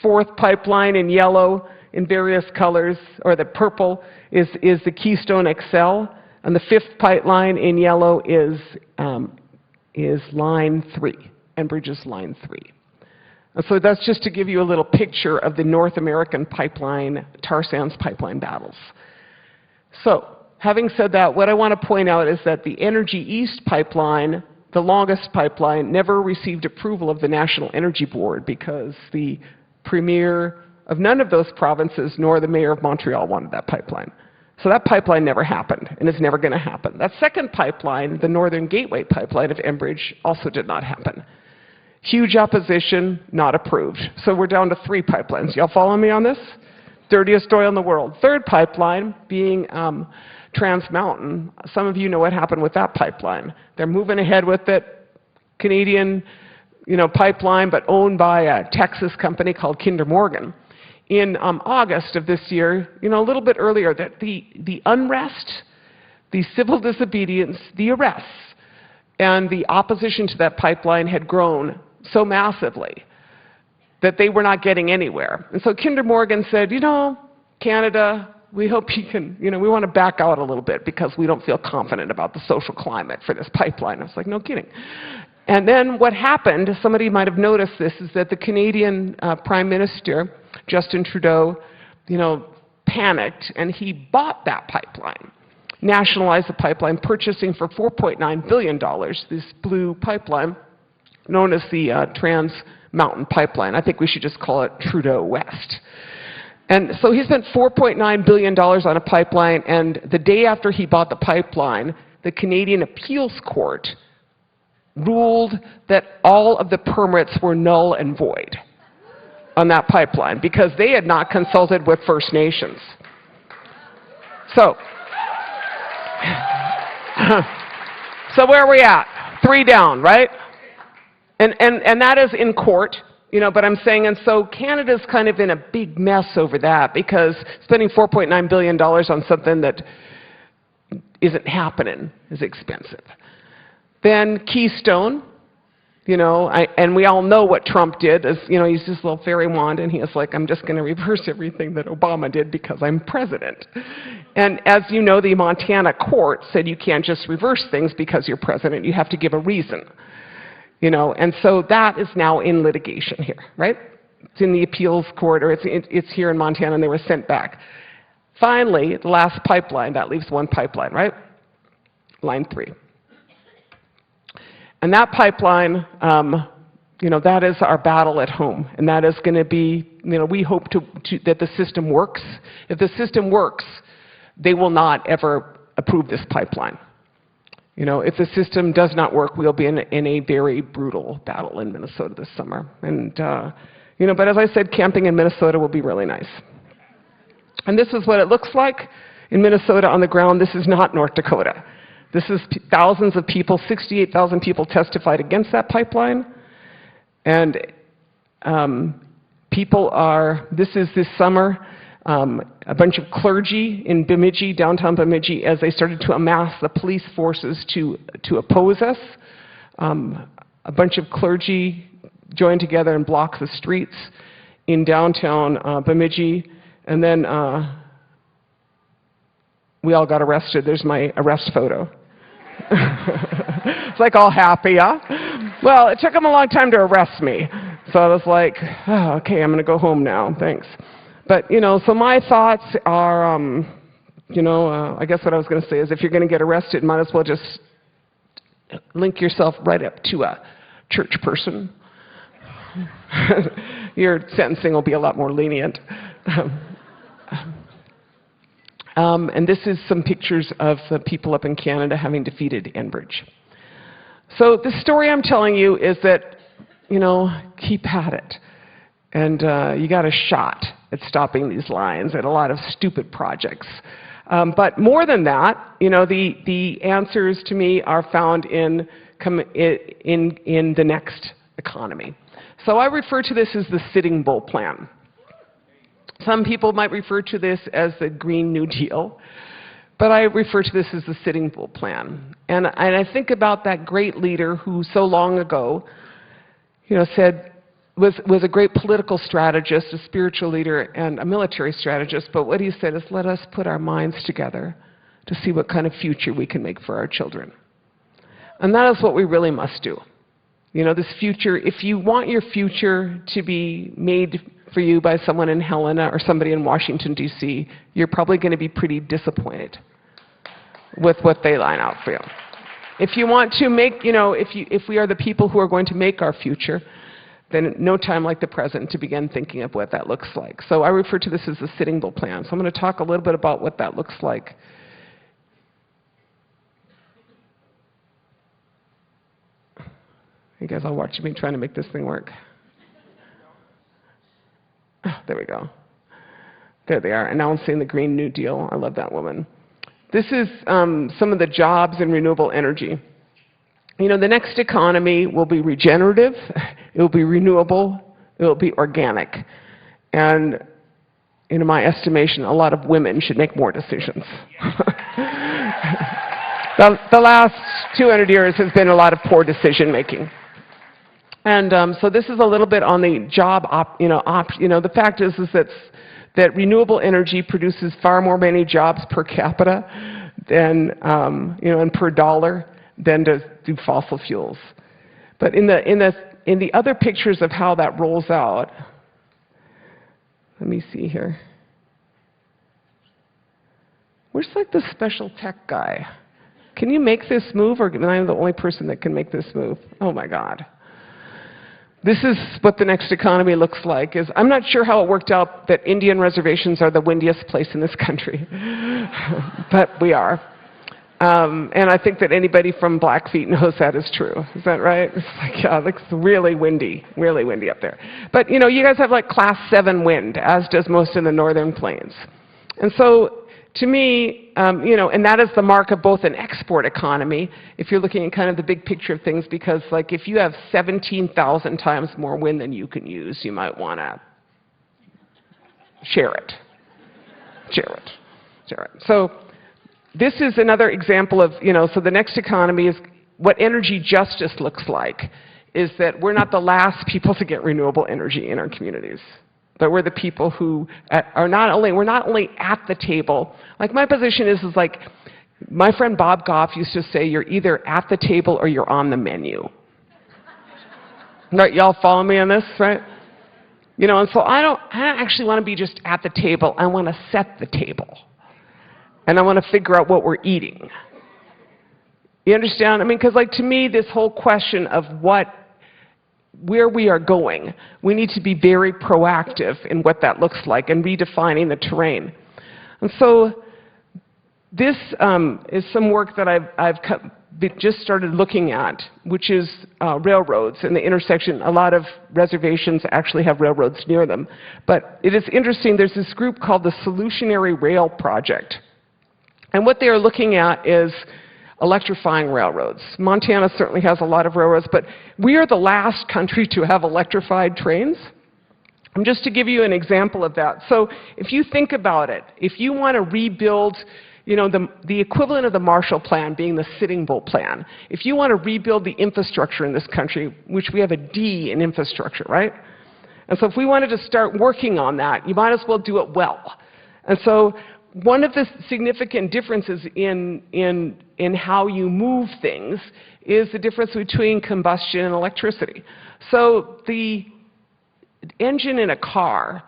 Fourth pipeline in yellow in various colors, or the purple, is the Keystone XL. And the fifth pipeline in yellow is Line 3, Enbridge's Line 3. And so that's just to give you a little picture of the North American pipeline, tar sands pipeline battles. So, having said that, what I want to point out is that the Energy East pipeline, the longest pipeline, never received approval of the National Energy Board because the premier of none of those provinces nor the mayor of Montreal wanted that pipeline. So that pipeline never happened, and it's never going to happen. That second pipeline, the Northern Gateway pipeline of Enbridge, also did not happen. Huge opposition, not approved. So we're down to 3 pipelines. Y'all follow me on this? Dirtiest oil in the world. Third pipeline being Trans Mountain. Some of you know what happened with that pipeline. They're moving ahead with it. Canadian, pipeline, but owned by a Texas company called Kinder Morgan. In August of this year, a little bit earlier, that the unrest, the civil disobedience, the arrests, and the opposition to that pipeline had grown so massively that they were not getting anywhere. And so Kinder Morgan said, Canada, we hope you can, we want to back out a little bit because we don't feel confident about the social climate for this pipeline. I was like, no kidding. And then what happened, somebody might have noticed this, is that the Canadian Prime Minister, Justin Trudeau, panicked, and he bought that pipeline, nationalized the pipeline, purchasing for $4.9 billion this blue pipeline known as the Trans Mountain Pipeline. I think we should just call it Trudeau West. And so he spent $4.9 billion on a pipeline, and the day after he bought the pipeline, the Canadian Appeals Court ruled that all of the permits were null and void on that pipeline because they had not consulted with First Nations. So where are we at? 3 down, right? And that is in court, but I'm saying, and so Canada's kind of in a big mess over that because spending $4.9 billion on something that isn't happening is expensive. Then Keystone, and we all know what Trump did. He's this little fairy wand, and he is like, I'm just going to reverse everything that Obama did because I'm president. And as you know, the Montana court said you can't just reverse things because you're president. You have to give a reason. And so that is now in litigation here, right? It's in the appeals court, or it's here in Montana, and they were sent back. Finally, the last pipeline, that leaves 1 pipeline, right? Line 3. And that pipeline, that is our battle at home. And that is going to be, we hope that the system works. If the system works, they will not ever approve this pipeline. If the system does not work, we'll be in a very brutal battle in Minnesota this summer. And, But as I said, camping in Minnesota will be really nice. And this is what it looks like in Minnesota on the ground. This is not North Dakota. This is thousands of people, 68,000 people testified against that pipeline. And this is this summer, a bunch of clergy in Bemidji, downtown Bemidji, as they started to amass the police forces to oppose us. A bunch of clergy joined together and blocked the streets in downtown Bemidji. And then we all got arrested. There's my arrest photo. It's like all happy, huh? Well, it took them a long time to arrest me. So I was like, oh, okay, I'm going to go home now. Thanks. But, so my thoughts are, I guess what I was going to say is if you're going to get arrested, might as well just link yourself right up to a church person. Your sentencing will be a lot more lenient. And this is some pictures of the people up in Canada having defeated Enbridge. So the story I'm telling you is that, keep at it. And you got a shot at stopping these lines and a lot of stupid projects. But more than that, the answers to me are found in the next economy. So I refer to this as the Sitting Bull Plan. Some people might refer to this as the Green New Deal, but I refer to this as the Sitting Bull Plan. And I think about that great leader who so long ago, said, was a great political strategist, a spiritual leader, and a military strategist, but what he said is, let us put our minds together to see what kind of future we can make for our children. And that is what we really must do. This future, if you want your future to be made for you by someone in Helena or somebody in Washington, D.C., you're probably going to be pretty disappointed with what they line out for you. If you want to make, if we are the people who are going to make our future, then no time like the present to begin thinking of what that looks like. So I refer to this as the Sitting Bull Plan. So I'm going to talk a little bit about what that looks like. You guys all watching me trying to make this thing work. Oh, there we go. There they are, announcing the Green New Deal. I love that woman. This is some of the jobs in renewable energy. The next economy will be regenerative, it will be renewable, it will be organic. And in my estimation, a lot of women should make more decisions. The last 200 years has been a lot of poor decision making. And so this is a little bit on the job, the fact is that renewable energy produces far more many jobs per capita than, and per dollar than do fossil fuels. But in the other pictures of how that rolls out, let me see here. Where's like the special tech guy? Can you make this move, or am I the only person that can make this move? Oh my God. This is what the next economy looks like. I'm not sure how it worked out that Indian reservations are the windiest place in this country, but we are. And I think that anybody from Blackfeet knows that is true. Is that right? It's like, yeah, it's really windy up there. But, you guys have like class 7 wind, as does most in the northern plains. And so, to me, and that is the mark of both an export economy, if you're looking at kind of the big picture of things, because like if you have 17,000 times more wind than you can use, you might want to share it. So this is another example of, so the next economy is what energy justice looks like, is that we're not the last people to get renewable energy in our communities. But we're the people who we're not only at the table. Like my position is like, my friend Bob Goff used to say, you're either at the table or you're on the menu. Right, y'all follow me on this, right? And so I don't actually want to be just at the table. I want to set the table. And I want to figure out what we're eating. You understand? Because like to me, this whole question of where we are going, we need to be very proactive in what that looks like and redefining the terrain. And so this is some work that I've just started looking at, which is railroads and the intersection. A lot of reservations actually have railroads near them. But it is interesting, there's this group called the Solutionary Rail Project. And what they are looking at is electrifying railroads. Montana certainly has a lot of railroads, but we are the last country to have electrified trains. And just to give you an example of that, so if you think about it, if you want to rebuild, you know, the equivalent of the Marshall Plan being the Sitting Bull Plan, if you want to rebuild the infrastructure in this country, which we have a D in infrastructure, right? And so if we wanted to start working on that, you might as well do it well. And so one of the significant differences in how you move things is the difference between combustion and electricity. So the engine in a car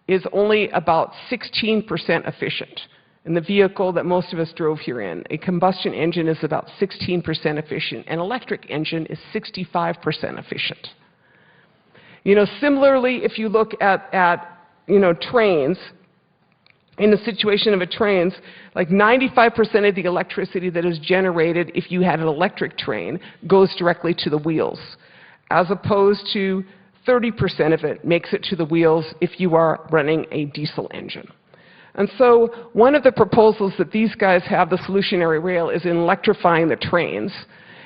is only about 16% efficient. In the vehicle that most of us drove here in, a combustion engine is about 16% efficient. An electric engine is 65% efficient. You know, similarly, if you look at trains, in the situation of a train, like 95% of the electricity that is generated if you had an electric train goes directly to the wheels, as opposed to 30% of it makes it to the wheels if you are running a diesel engine. And so one of the proposals that these guys have, the Solutionary Rail, is in electrifying the trains,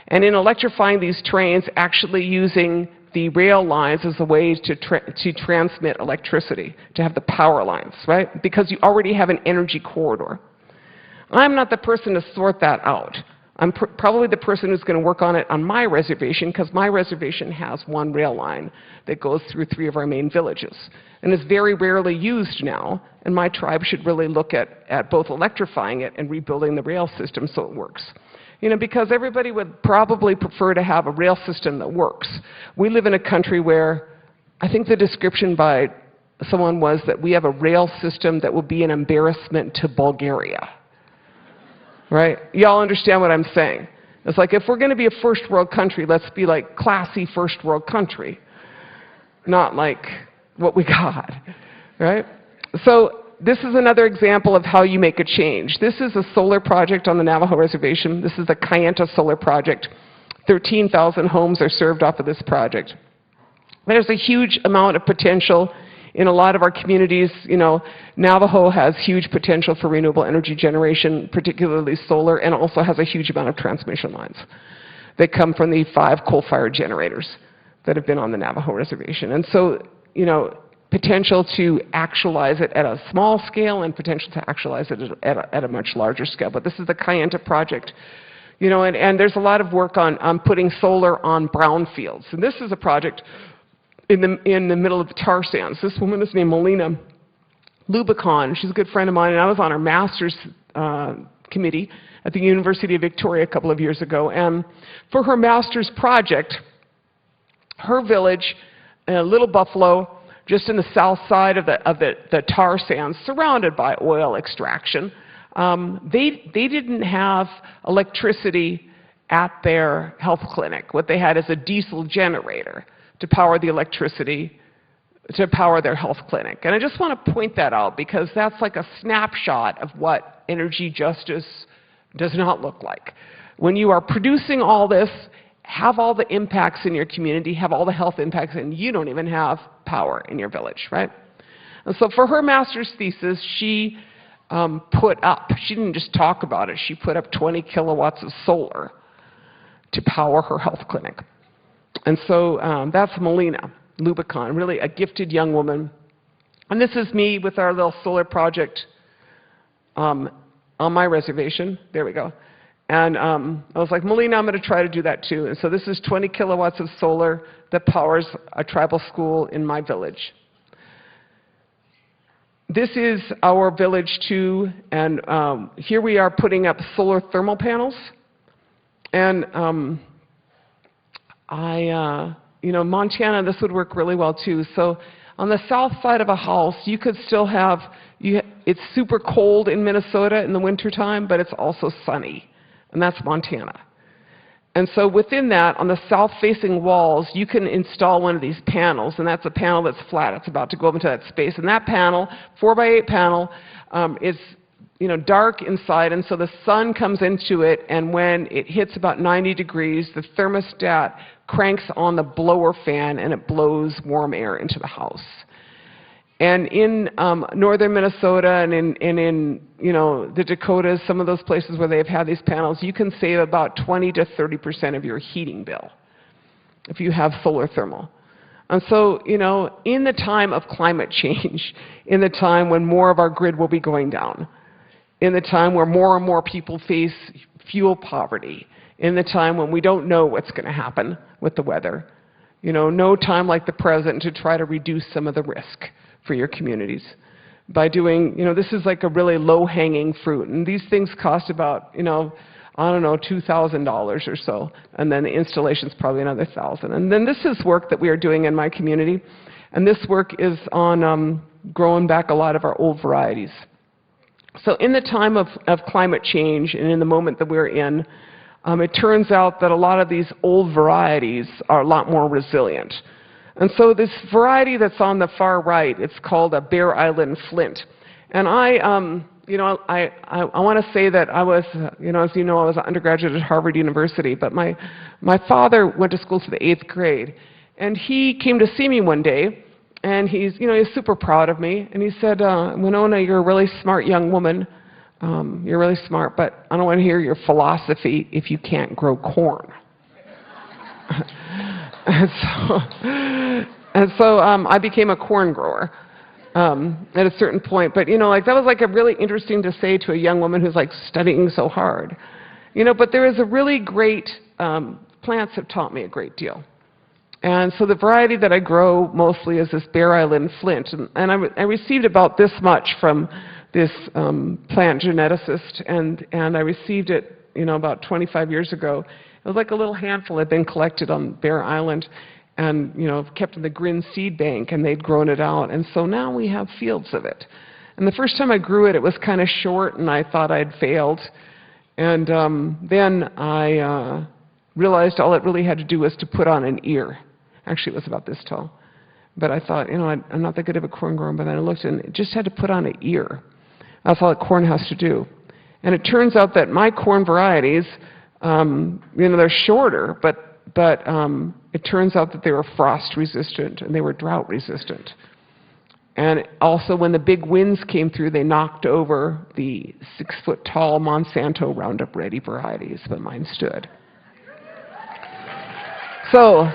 and in electrifying these trains, actually using the rail lines as a way to transmit electricity, to have the power lines, right? Because you already have an energy corridor. I'm not the person to sort that out. I'm probably the person who's going to work on it on my reservation, because my reservation has one rail line that goes through 3 of our main villages and is very rarely used now, and my tribe should really look at both electrifying it and rebuilding the rail system so it works. You know, because everybody would probably prefer to have a rail system that works. We live in a country where I think the description by someone was that we have a rail system that will be an embarrassment to Bulgaria. Right? Y'all understand what I'm saying? It's like, if we're going to be a first world country, let's be like classy first world country, not like what we got, right? So this is another example of how you make a change. This is a solar project on the Navajo Reservation. This is the Kayenta Solar Project. 13,000 homes are served off of this project. There's a huge amount of potential in a lot of our communities. You know, Navajo has huge potential for renewable energy generation, particularly solar, and also has a huge amount of transmission lines that come from the 5 coal-fired generators that have been on the Navajo Reservation. And so, you know, potential to actualize it at a small scale and potential to actualize it at a much larger scale. But this is the Kayenta project. You know, and there's a lot of work on putting solar on brownfields. And this is a project in the middle of the tar sands. This woman is named Melina Lubicon. She's a good friend of mine, and I was on her master's committee at the University of Victoria a couple of years ago. And for her master's project, her village, Little Buffalo, just in the south side of the tar sands, surrounded by oil extraction, they didn't have electricity at their health clinic. What they had is a diesel generator to power the electricity, to power their health clinic. And I just want to point that out, because that's like a snapshot of what energy justice does not look like. When you are producing all this, have all the impacts in your community, have all the health impacts, and you don't even have power in your village, right? And so for her master's thesis, she she didn't just talk about it, she put up 20 kilowatts of solar to power her health clinic. And so that's Melina Lubicon, really a gifted young woman. And this is me with our little solar project on my reservation. There we go. And I was like, Melina, I'm going to try to do that too. And so this is 20 kilowatts of solar that powers a tribal school in my village. This is our village too, and here we are putting up solar thermal panels. And you know, Montana, this would work really well too. So on the south side of a house, you could still have, it's super cold in Minnesota in the wintertime, but it's also sunny. And that's Montana. And so within that, on the south-facing walls, you can install one of these panels, and that's a panel that's flat. It's about to go up into that space. And that panel, 4x8 panel, is dark inside, and so the sun comes into it, and when it hits about 90 degrees, the thermostat cranks on the blower fan, and it blows warm air into the house. And in northern Minnesota and in the Dakotas, some of those places where they've had these panels, you can save about 20 to 30% of your heating bill if you have solar thermal. And so, in the time of climate change, in the time when more of our grid will be going down, in the time where more and more people face fuel poverty, in the time when we don't know what's going to happen with the weather, no time like the present to try to reduce some of the risk for your communities by doing, this is like a really low-hanging fruit. And these things cost about, I don't know, $2,000 or so. And then the installation's probably another $1,000. And then this is work that we are doing in my community. And this work is on growing back a lot of our old varieties. So in the time of climate change and in the moment that we're in, it turns out that a lot of these old varieties are a lot more resilient. And so this variety that's on the far right, it's called a Bear Island Flint. And I want to say that I was, as you know, I was an undergraduate at Harvard University, but my father went to school to the 8th grade. And he came to see me one day, and he's super proud of me. And he said, Winona, you're a really smart young woman. You're really smart, but I don't want to hear your philosophy if you can't grow corn. And so I became a corn grower at a certain point. But, that was like a really interesting to say to a young woman who's like studying so hard. But there is a really great, plants have taught me a great deal. And so the variety that I grow mostly is this Bear Island Flint. And I received about this much from this plant geneticist, and I received it, about 25 years ago. It was like a little handful had been collected on Bear Island and, kept in the Grin seed bank, and they'd grown it out. And so now we have fields of it. And the first time I grew it, it was kind of short, and I thought I'd failed. And then I realized all it really had to do was to put on an ear. Actually, it was about this tall. But I thought, I'm not that good of a corn grower. But then I looked, and it just had to put on an ear. That's all that corn has to do. And it turns out that my corn varieties, they're shorter, but it turns out that they were frost resistant and they were drought resistant. And also when the big winds came through, they knocked over the 6-foot-tall Monsanto Roundup Ready varieties, but mine stood. So,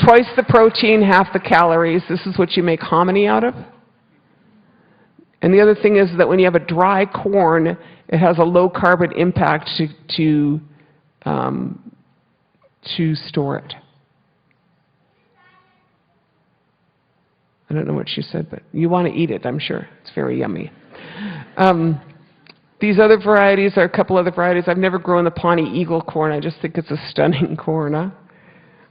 twice the protein, half the calories. This is what you make hominy out of. And the other thing is that when you have a dry corn, it has a low carbon impact to store it. I don't know what she said, but you want to eat it, I'm sure. It's very yummy. These other varieties are a couple other varieties. I've never grown the Pawnee Eagle corn. I just think it's a stunning corn. Huh?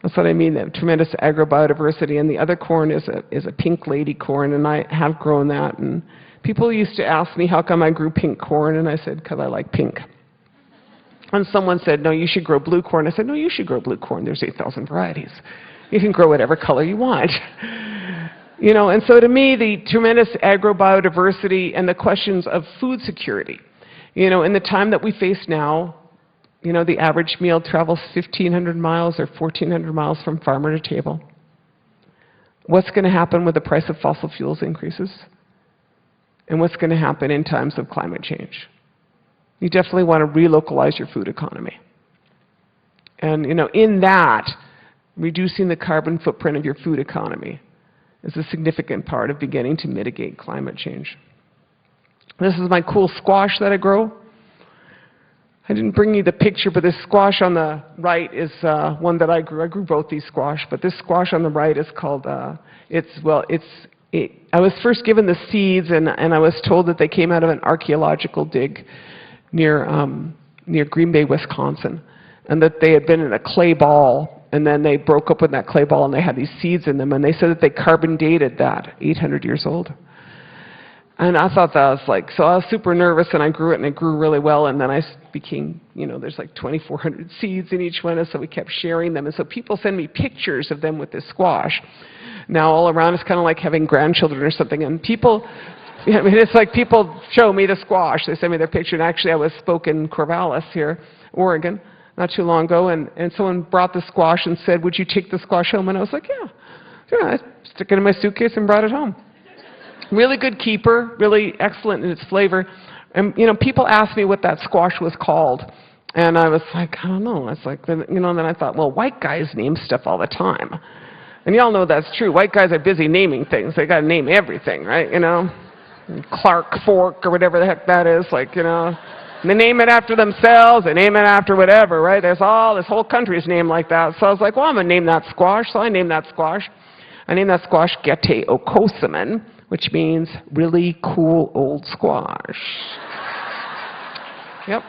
That's what I mean, the tremendous agrobiodiversity. And the other corn is a pink lady corn, and I have grown that. And people used to ask me how come I grew pink corn, and I said, because I like pink. And someone said, no, you should grow blue corn. I said, no, you should grow blue corn. There's 8,000 varieties. You can grow whatever color you want. And so to me, the tremendous agrobiodiversity and the questions of food security, in the time that we face now, the average meal travels 1,500 miles or 1,400 miles from farmer to table. What's going to happen when the price of fossil fuels increases? And what's going to happen in times of climate change? You definitely want to relocalize your food economy. And, in that, reducing the carbon footprint of your food economy is a significant part of beginning to mitigate climate change. This is my cool squash that I grow. I didn't bring you the picture, but this squash on the right is one that I grew. I grew both these squash, but this squash on the right is called, I was first given the seeds, and I was told that they came out of an archaeological dig near Green Bay, Wisconsin, and that they had been in a clay ball, and then they broke up with that clay ball, and they had these seeds in them, and they said that they carbon dated that, 800 years old. And I thought that was so I was super nervous, and I grew it, and it grew really well, and then I became, there's like 2,400 seeds in each one, and so we kept sharing them. And so people send me pictures of them with this squash. Now all around, it's kind of like having grandchildren or something, and people Yeah, I mean, it's like people show me the squash. They send me their picture. And actually, I spoke in Corvallis here, Oregon, not too long ago, and someone brought the squash and said, "Would you take the squash home?" And I was like, "Yeah." I stuck it in my suitcase and brought it home. Really good keeper, really excellent in its flavor. And, people ask me what that squash was called. And I was like, I don't know. It's like, and then I thought, well, white guys name stuff all the time. And y'all know that's true. White guys are busy naming things. They got to name everything, right? Clark Fork or whatever the heck that is. Like, and they name it after themselves. They name it after whatever, right? This whole country's named like that. So I was like, well, I'm going to name that squash. So I named that squash. I named that squash Gete Okosaman, which means really cool old squash. Yep.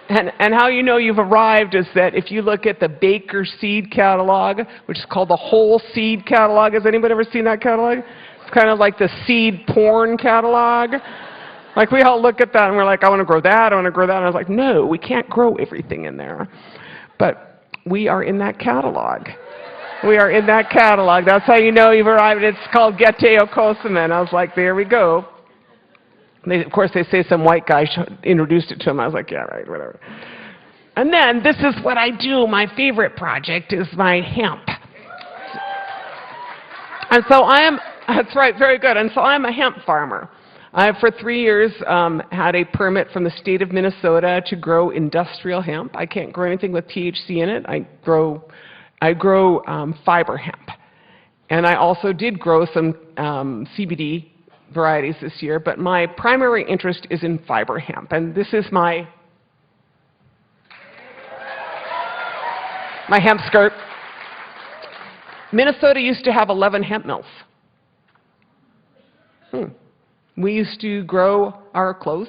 And how you know you've arrived is that if you look at the Baker Seed Catalog, which is called the Whole Seed Catalog. Has anybody ever seen that catalog? It's kind of like the seed porn catalog. Like, we all look at that and we're like, I want to grow that, I want to grow that. And I was like, no, we can't grow everything in there. But we are in that catalog. We are in that catalog. That's how you know you've arrived. It's called Gete Okosaman. I was like, there we go. Of course, they say some white guy introduced it to him. I was like, yeah, right, whatever. And then this is what I do. My favorite project is my hemp. And so that's right, very good. And so I'm a hemp farmer. I have for 3 years had a permit from the state of Minnesota to grow industrial hemp. I can't grow anything with THC in it. I grow fiber hemp. And I also did grow some CBD varieties this year, but my primary interest is in fiber hemp. And this is my hemp skirt. Minnesota used to have 11 hemp mills. We used to grow our clothes,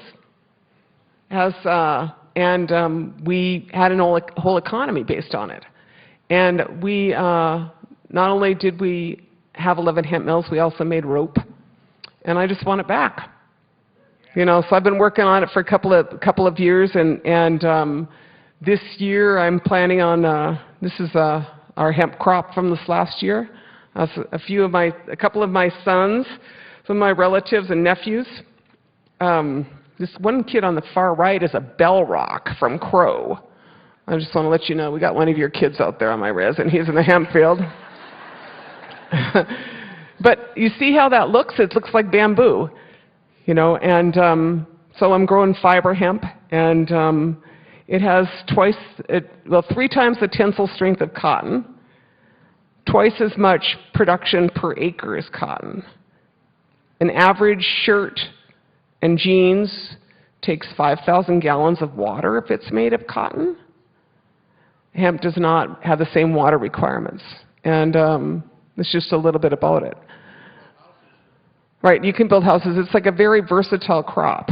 and we had a whole economy based on it. And we not only did we have 11 hemp mills, we also made rope. And I just want it back. So I've been working on it for a couple of years, and this year I'm planning on this is our hemp crop from this last year. A couple of my sons, some of my relatives and nephews. This one kid on the far right is a bell rock from Crow. I just want to let you know we got one of your kids out there on my res, and he's in the hemp field. But you see how that looks? It looks like bamboo, and so I'm growing fiber hemp, and it has 3 times the tensile strength of cotton, twice as much production per acre as cotton. An average shirt and jeans takes 5,000 gallons of water if it's made of cotton. Hemp does not have the same water requirements, and it's just a little bit about it. Right, you can build houses. It's like a very versatile crop.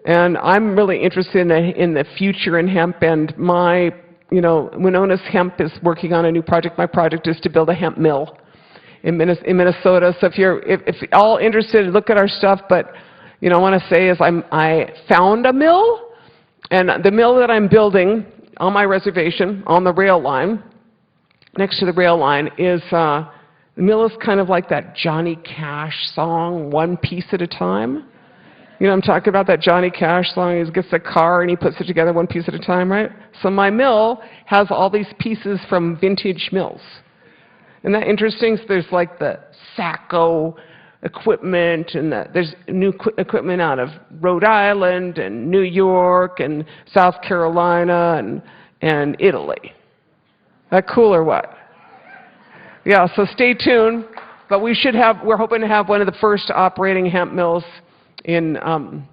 And I'm really interested in the future in hemp, and Winona's Hemp is working on a new project. My project is to build a hemp mill in Minnesota. So if you're all interested, look at our stuff. But, I want to say is I found a mill, and the mill that I'm building on my reservation, on the rail line, next to the rail line, is the mill is kind of like that Johnny Cash song, One Piece at a Time. I'm talking about that Johnny Cash song. He gets a car and he puts it together one piece at a time, right? So my mill has all these pieces from vintage mills. Isn't that interesting? So there's like the Sacco equipment, and there's new equipment out of Rhode Island and New York and South Carolina and Italy. That cool or what? Yeah, so stay tuned. But we're hoping to have one of the first operating hemp mills in our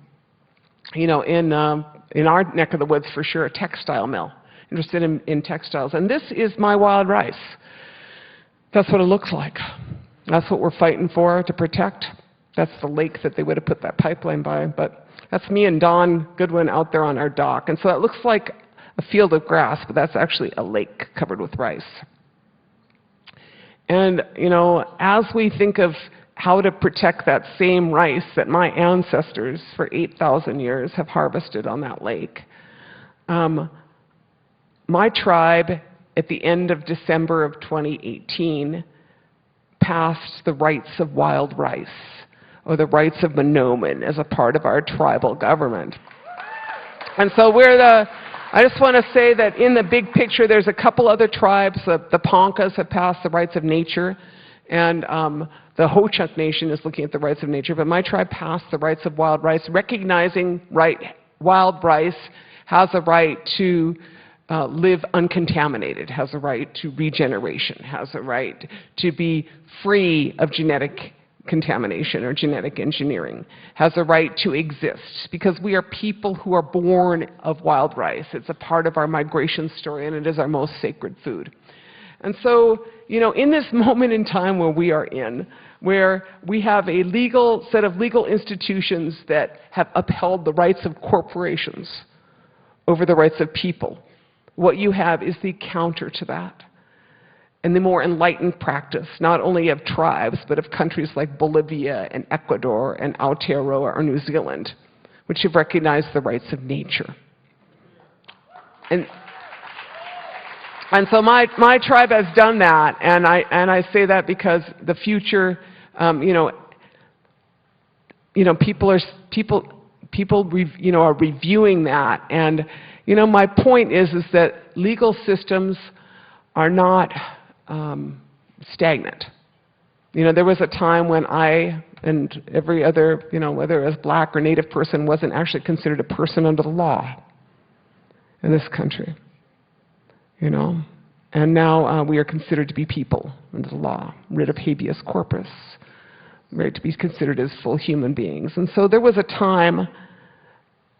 neck of the woods for sure, a textile mill. Interested in textiles. And this is my wild rice. That's what it looks like. That's what we're fighting for, to protect. That's the lake that they would have put that pipeline by. But that's me and Don Goodwin out there on our dock. And so it looks like a field of grass, but that's actually a lake covered with rice. And, as we think of how to protect that same rice that my ancestors for 8,000 years have harvested on that lake, my tribe, at the end of December of 2018, passed the Rights of Wild Rice, or the rights of Minoman as a part of our tribal government. And so I just want to say that in the big picture, there's a couple other tribes. The Poncas have passed the rights of nature, and the Ho-Chunk Nation is looking at the rights of nature. But my tribe passed the rights of wild rice, recognizing wild rice has a right to live uncontaminated, has a right to regeneration, has a right to be free of genetic contamination or genetic engineering, has a right to exist, because we are people who are born of wild rice. It's a part of our migration story, and it is our most sacred food. And so, you know, in this moment in time where we are in, where we have a set of legal institutions that have upheld the rights of corporations over the rights of people, what you have is the counter to that, and the more enlightened practice, not only of tribes, but of countries like Bolivia and Ecuador and Aotearoa or New Zealand, which have recognized the rights of nature. And so my tribe has done that, and I say that because the future, people are reviewing that, and my point is that legal systems are not stagnant. There was a time when I and every other, whether it was black or native person, wasn't actually considered a person under the law in this country. And now we are considered to be people under the law, rid of habeas corpus, right, to be considered as full human beings. And so there was a time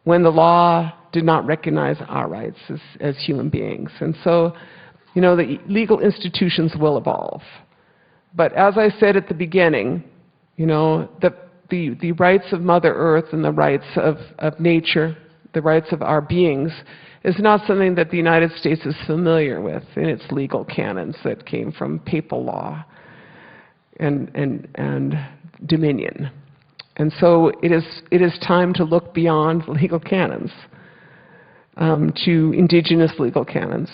when the law did not recognize our rights as human beings. And so, the legal institutions will evolve. But as I said at the beginning, the rights of Mother Earth and the rights of nature, the rights of our beings, is not something that the United States is familiar with in its legal canons that came from papal law and dominion. And so it is time to look beyond legal canons to indigenous legal canons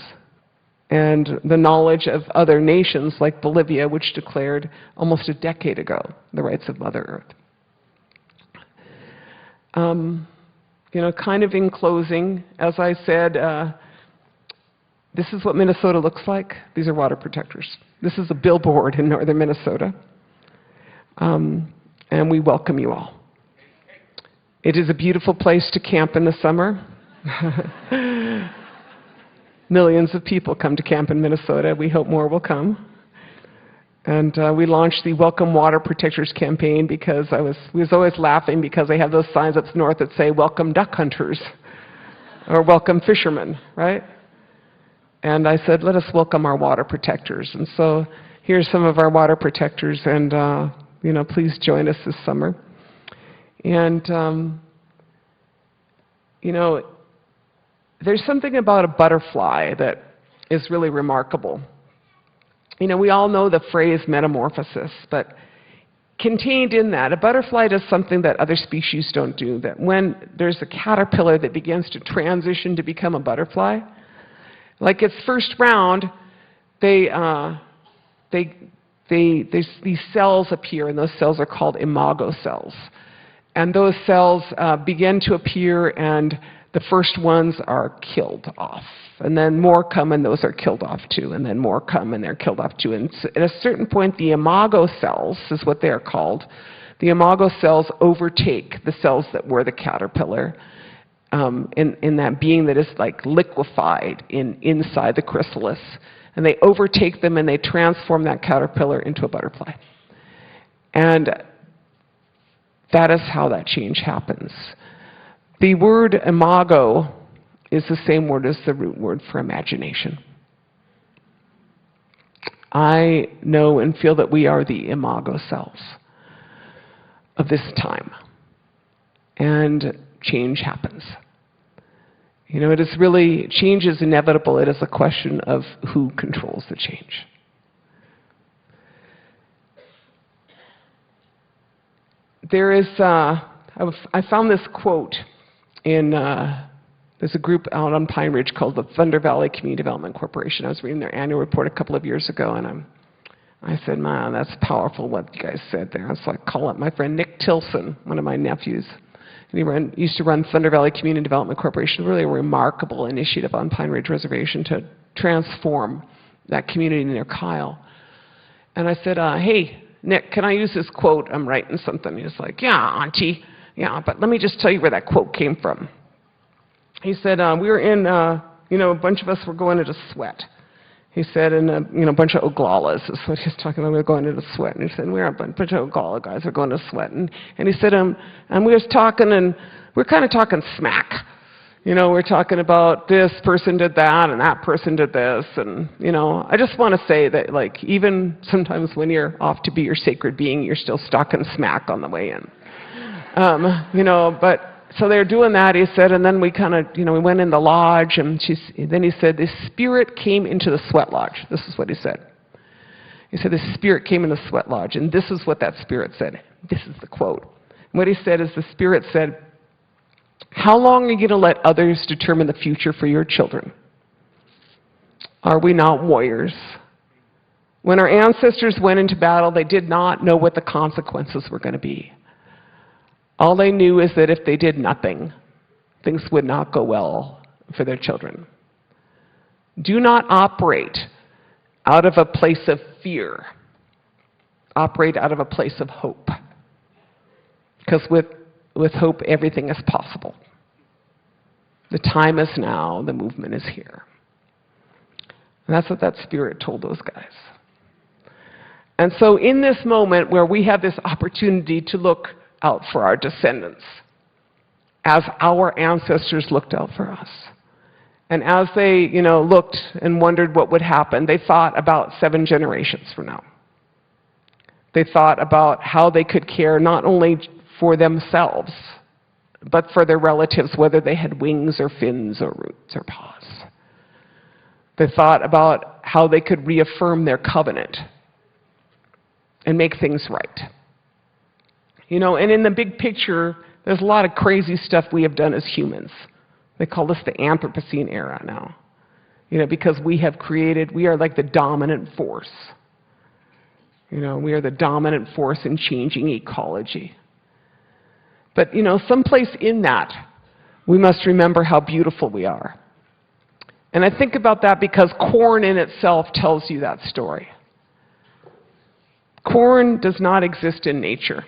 and the knowledge of other nations like Bolivia, which declared almost a decade ago the rights of Mother Earth. Kind of in closing, as I said, this is what Minnesota looks like. These are water protectors. This is a billboard in northern Minnesota. And we welcome you all. It is a beautiful place to camp in the summer. Millions of people come to camp in Minnesota. We hope more will come. And we launched the Welcome Water Protectors campaign because we was always laughing because they have those signs up north that say, "Welcome duck hunters," or "Welcome fishermen," right? And I said, let us welcome our water protectors. And so here's some of our water protectors, and please join us this summer. And there's something about a butterfly that is really remarkable. We all know the phrase metamorphosis, but contained in that, a butterfly does something that other species don't do, that when there's a caterpillar that begins to transition to become a butterfly, like its first round, these cells appear, and those cells are called imago cells. And those cells begin to appear, and the first ones are killed off. And then more come, and those are killed off too. And then more come, and they're killed off too. And at a certain point, the imago cells, is what they are called, the imago cells overtake the cells that were the caterpillar in that being that is like liquefied inside the chrysalis. And they overtake them, and they transform that caterpillar into a butterfly. And that is how that change happens. The word imago is the same word as the root word for imagination. I know and feel that we are the imago cells of this time. And change happens. Change is inevitable. It is a question of who controls the change. There is, I found this quote in, there's a group out on Pine Ridge called the Thunder Valley Community Development Corporation. I was reading their annual report a couple of years ago, and I said, man, that's powerful what you guys said there. So I call up my friend Nick Tilson, one of my nephews. And he used to run Thunder Valley Community Development Corporation, really a remarkable initiative on Pine Ridge Reservation to transform that community near Kyle. And I said, hey, Nick, can I use this quote? I'm writing something. He's like, yeah, Auntie. Yeah, but let me just tell you where that quote came from. He said, we were in, a bunch of us were going into sweat. He said, and a bunch of Oglalas is what he's talking about. We were going into sweat. And he said, we were a bunch of Oglala guys were going to sweat. And he said, and we was talking, and we're kind of talking smack. We're talking about this person did that, and that person did this. And, I just want to say that, like, even sometimes when you're off to be your sacred being, you're still stuck in smack on the way in. But so they were doing that, he said, and then we kind of, we went in the lodge, and then he said, this spirit came into the sweat lodge. This is what he said. He said, this spirit came in the sweat lodge, and this is what that spirit said. This is the quote. And what he said is the spirit said, how long are you going to let others determine the future for your children? Are we not warriors? When our ancestors went into battle, they did not know what the consequences were going to be. All they knew is that if they did nothing, things would not go well for their children. Do not operate out of a place of fear. Operate out of a place of hope. Because with hope, everything is possible. The time is now. The movement is here. And that's what that spirit told those guys. And so in this moment where we have this opportunity to look out for our descendants, as our ancestors looked out for us. And as they, looked and wondered what would happen, they thought about 7 generations from now. They thought about how they could care not only for themselves, but for their relatives, whether they had wings or fins or roots or paws. They thought about how they could reaffirm their covenant and make things right. And in the big picture, there's a lot of crazy stuff we have done as humans. They call this the Anthropocene era now. Because we are like the dominant force. We are the dominant force in changing ecology. But, someplace in that, we must remember how beautiful we are. And I think about that because corn in itself tells you that story. Corn does not exist in nature.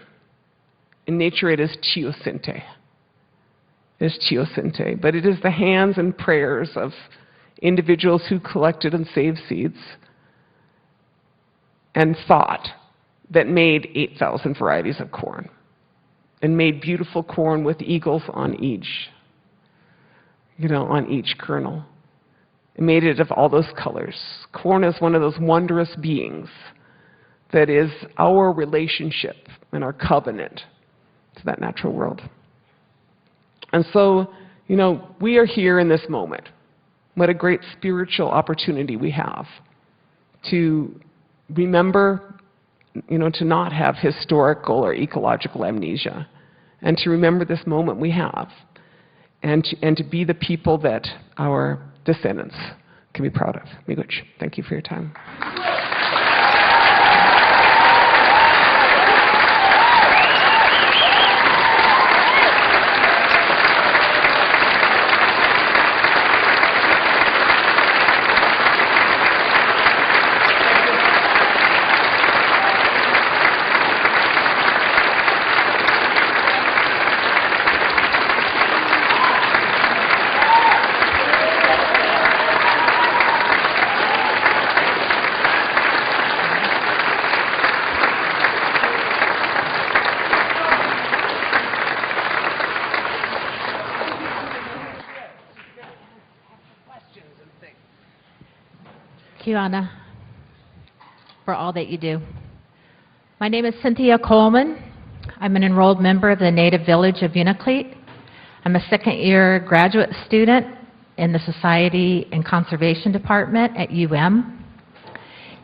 In nature, it is teosinte. It is teosinte. But it is the hands and prayers of individuals who collected and saved seeds and thought that made 8,000 varieties of corn and made beautiful corn with eagles on each, on each kernel. It made it of all those colors. Corn is one of those wondrous beings that is our relationship and our covenant to that natural world. And so, we are here in this moment. What a great spiritual opportunity we have to remember, to not have historical or ecological amnesia, and to remember this moment we have, and to be the people that our descendants can be proud of. Miigwech. Thank you for your time. Thank you, Anna, for all that you do. My name is Cynthia Coleman. I'm an enrolled member of the Native Village of Unalakleet. I'm a second-year graduate student in the Society and Conservation Department at UM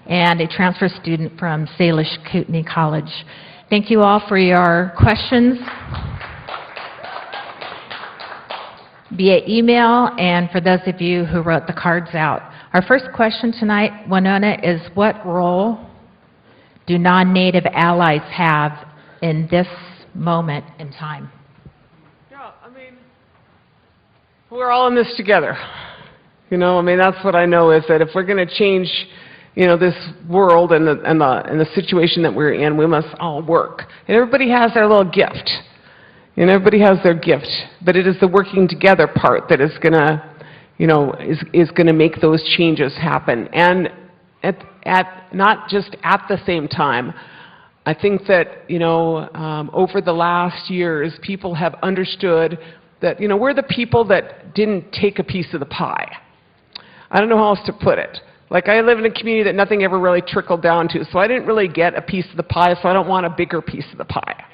and a transfer student from Salish Kootenai College. Thank you all for your questions via email and for those of you who wrote the cards out. Our first question tonight, Winona, is what role do non-Native allies have in this moment in time? Yeah, I mean, we're all in this together. You know, I mean, that's what I know is that if we're going to change, you know, this world and the situation that we're in, we must all work. And everybody has their little gift. And everybody has their gift. But it is the working together part that is going to, you know, is going to make those changes happen. And at not just at the same time, I think that, you know, over the last years, people have understood that, you know, we're the people that didn't take a piece of the pie. I don't know how else to put it. Like, I live in a community that nothing ever really trickled down to, so I didn't really get a piece of the pie, so I don't want a bigger piece of the pie.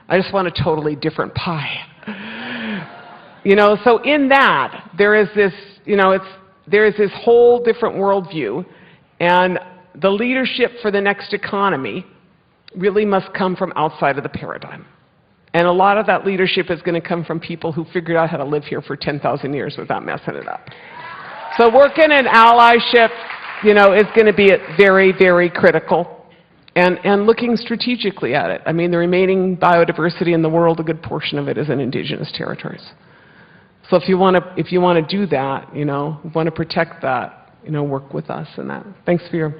I just want a totally different pie. You know, so in that, there is this, you know, there is this whole different worldview, and the leadership for the next economy really must come from outside of the paradigm. And a lot of that leadership is going to come from people who figured out how to live here for 10,000 years without messing it up. So working in allyship, you know, is going to be very, very critical. And looking strategically at it. I mean, the remaining biodiversity in the world, a good portion of it is in indigenous territories. So if you want to do that, you know, want to protect that, you know, work with us in that. Thanks for your...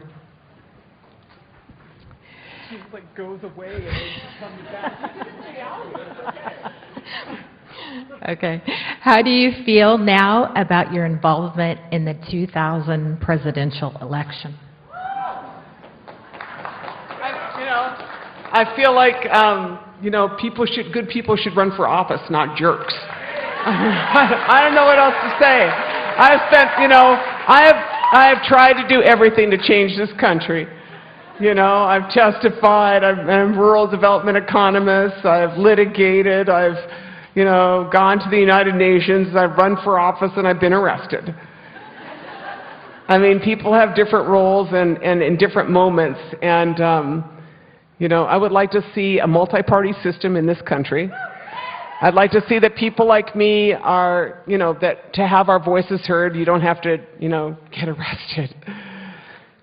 She like goes away and then comes back. Okay. How do you feel now about your involvement in the 2000 presidential election? I feel like, you know, good people should run for office, not jerks. I don't know what else to say. I have tried to do everything to change this country. You know, I've testified, I'm a rural development economist, I've litigated, I've, you know, gone to the United Nations, I've run for office, and I've been arrested. I mean, people have different roles and in different moments, and, you know, I would like to see a multi-party system in this country. I'd like to see that people like me are, you know, that to have our voices heard, you don't have to, you know, get arrested.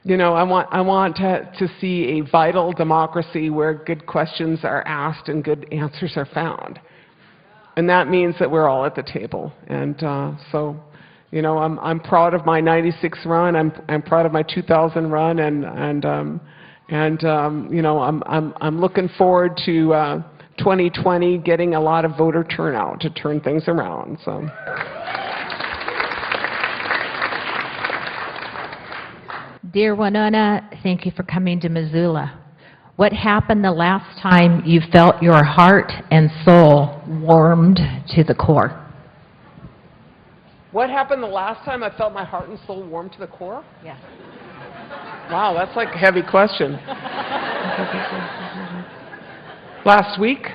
You know, I want to see a vital democracy where good questions are asked and good answers are found. And that means that we're all at the table. And so, you know, I'm proud of my '96 run. I'm proud of my 2000 run, and you know, I'm looking forward to 2020 getting a lot of voter turnout to turn things around. So. Dear Winona, thank you for coming to Missoula. What happened the last time you felt your heart and soul warmed to the core? What happened the last time I felt my heart and soul warm to the core? Yes. Wow, that's like a heavy question. Last week?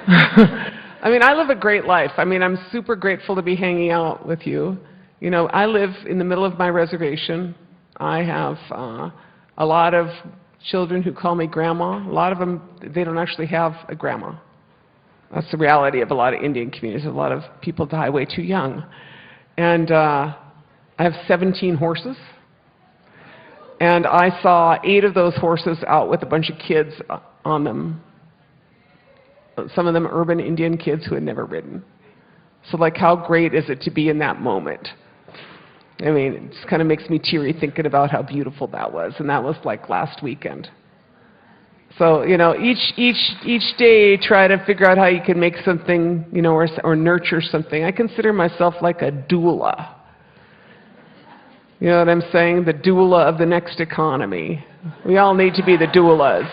I mean, I live a great life. I mean, I'm super grateful to be hanging out with you. You know, I live in the middle of my reservation. I have a lot of children who call me grandma. A lot of them, they don't actually have a grandma. That's the reality of a lot of Indian communities. A lot of people die way too young. And I have 17 horses. And I saw 8 of those horses out with a bunch of kids on them. Some of them urban Indian kids who had never ridden. So, like, how great is it to be in that moment? I mean, it just kind of makes me teary thinking about how beautiful that was. And that was, like, last weekend. So, you know, each day try to figure out how you can make something, you know, or nurture something. I consider myself like a doula. You know what I'm saying? The doula of the next economy. We all need to be the doulas.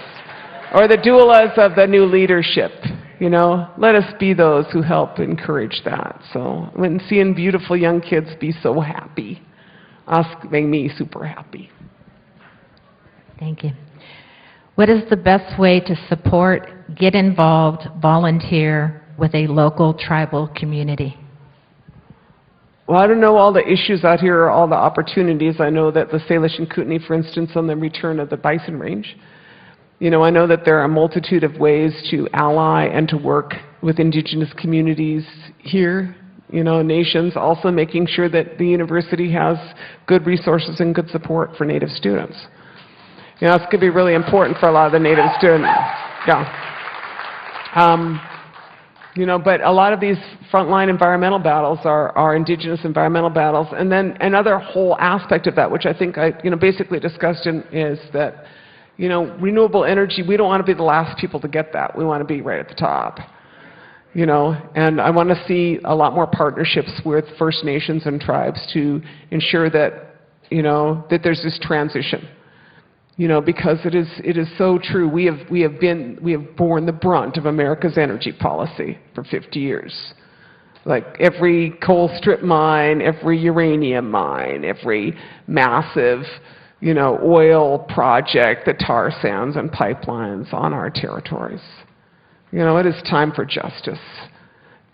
Or the doulas of the new leadership. You know, let us be those who help encourage that. So when seeing beautiful young kids be so happy, made me super happy. Thank you. What is the best way to support, get involved, volunteer with a local tribal community? Well, I don't know all the issues out here or all the opportunities. I know that the Salish and Kootenai, for instance, on the return of the bison range, you know, I know that there are a multitude of ways to ally and to work with indigenous communities here, you know, nations, also making sure that the university has good resources and good support for Native students. You know, it's going to be really important for a lot of the natives doing, yeah. You know, but a lot of these frontline environmental battles are indigenous environmental battles. And then another whole aspect of that, which I think I, basically discussed is that, renewable energy, we don't want to be the last people to get that. We want to be right at the top. And I want to see a lot more partnerships with First Nations and tribes to ensure that, that there's this transition. Because it is so true. We have borne the brunt of America's energy policy for 50 years. Like every coal strip mine, every uranium mine, every massive, oil project, the tar sands and pipelines on our territories. It is time for justice.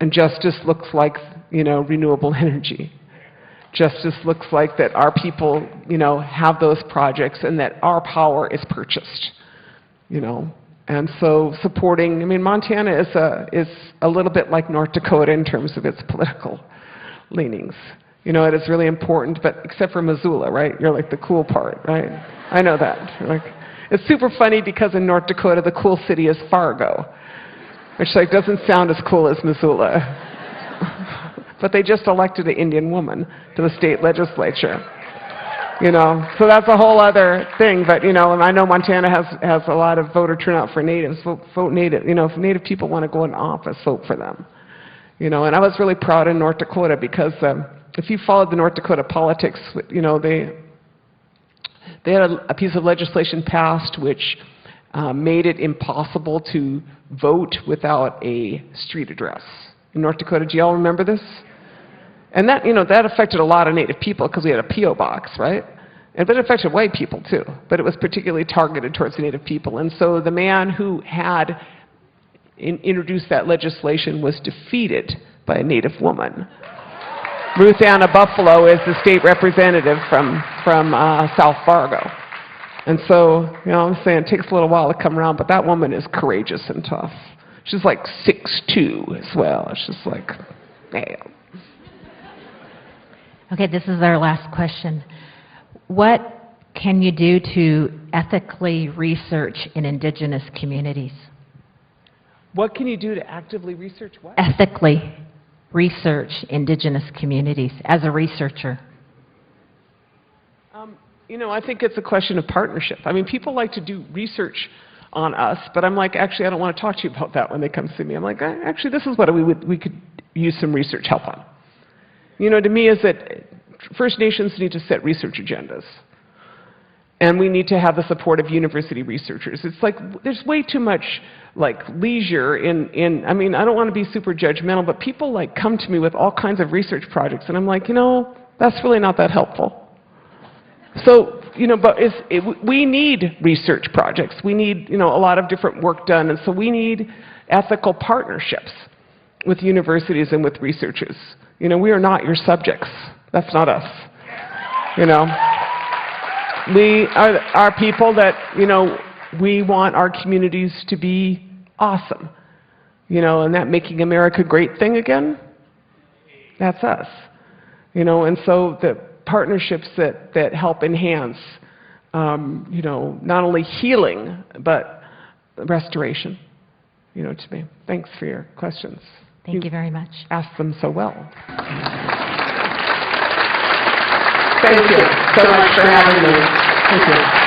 And justice looks like, renewable energy. Justice looks like that our people, have those projects and that our power is purchased, And so supporting, Montana is a little bit like North Dakota in terms of its political leanings. It is really important, but except for Missoula, right? You're like the cool part, right? I know that. It's super funny because in North Dakota, the cool city is Fargo, which doesn't sound as cool as Missoula. But they just elected an Indian woman to the state legislature. So that's a whole other thing. But, and I know Montana has a lot of voter turnout for natives. Vote native. If native people want to go in office, vote for them. And I was really proud in North Dakota because if you followed the North Dakota politics, they had a piece of legislation passed which made it impossible to vote without a street address. In North Dakota, do you all remember this? And that, that affected a lot of Native people because we had a P.O. box, right? But it affected white people too. But it was particularly targeted towards the Native people. And so the man who had introduced that legislation was defeated by a Native woman. Ruth Anna Buffalo is the state representative from South Fargo. And so, I'm saying it takes a little while to come around, but that woman is courageous and tough. She's like 6'2" as well. It's just like, damn. Okay, this is our last question. What can you do to ethically research in indigenous communities? What can you do to actively research what? Ethically research indigenous communities as a researcher. I think it's a question of partnership. People like to do research on us, but I'm like, actually, I don't want to talk to you about that when they come see me. I'm like, actually, this is what we could use some research help on. To me is that First Nations need to set research agendas. And we need to have the support of university researchers. It's like, there's way too much, leisure in I don't want to be super judgmental, but people, come to me with all kinds of research projects, and I'm like, that's really not that helpful. So, but we need research projects. We need, a lot of different work done, and so we need ethical partnerships with universities and with researchers. We are not your subjects. That's not us. We are people that, we want our communities to be awesome. And that making America great thing again, that's us. And so the partnerships that help enhance, not only healing, but restoration, to me. Thanks for your questions. Thank you very much. Asked them so well. Thank you so much for having me. Thank you.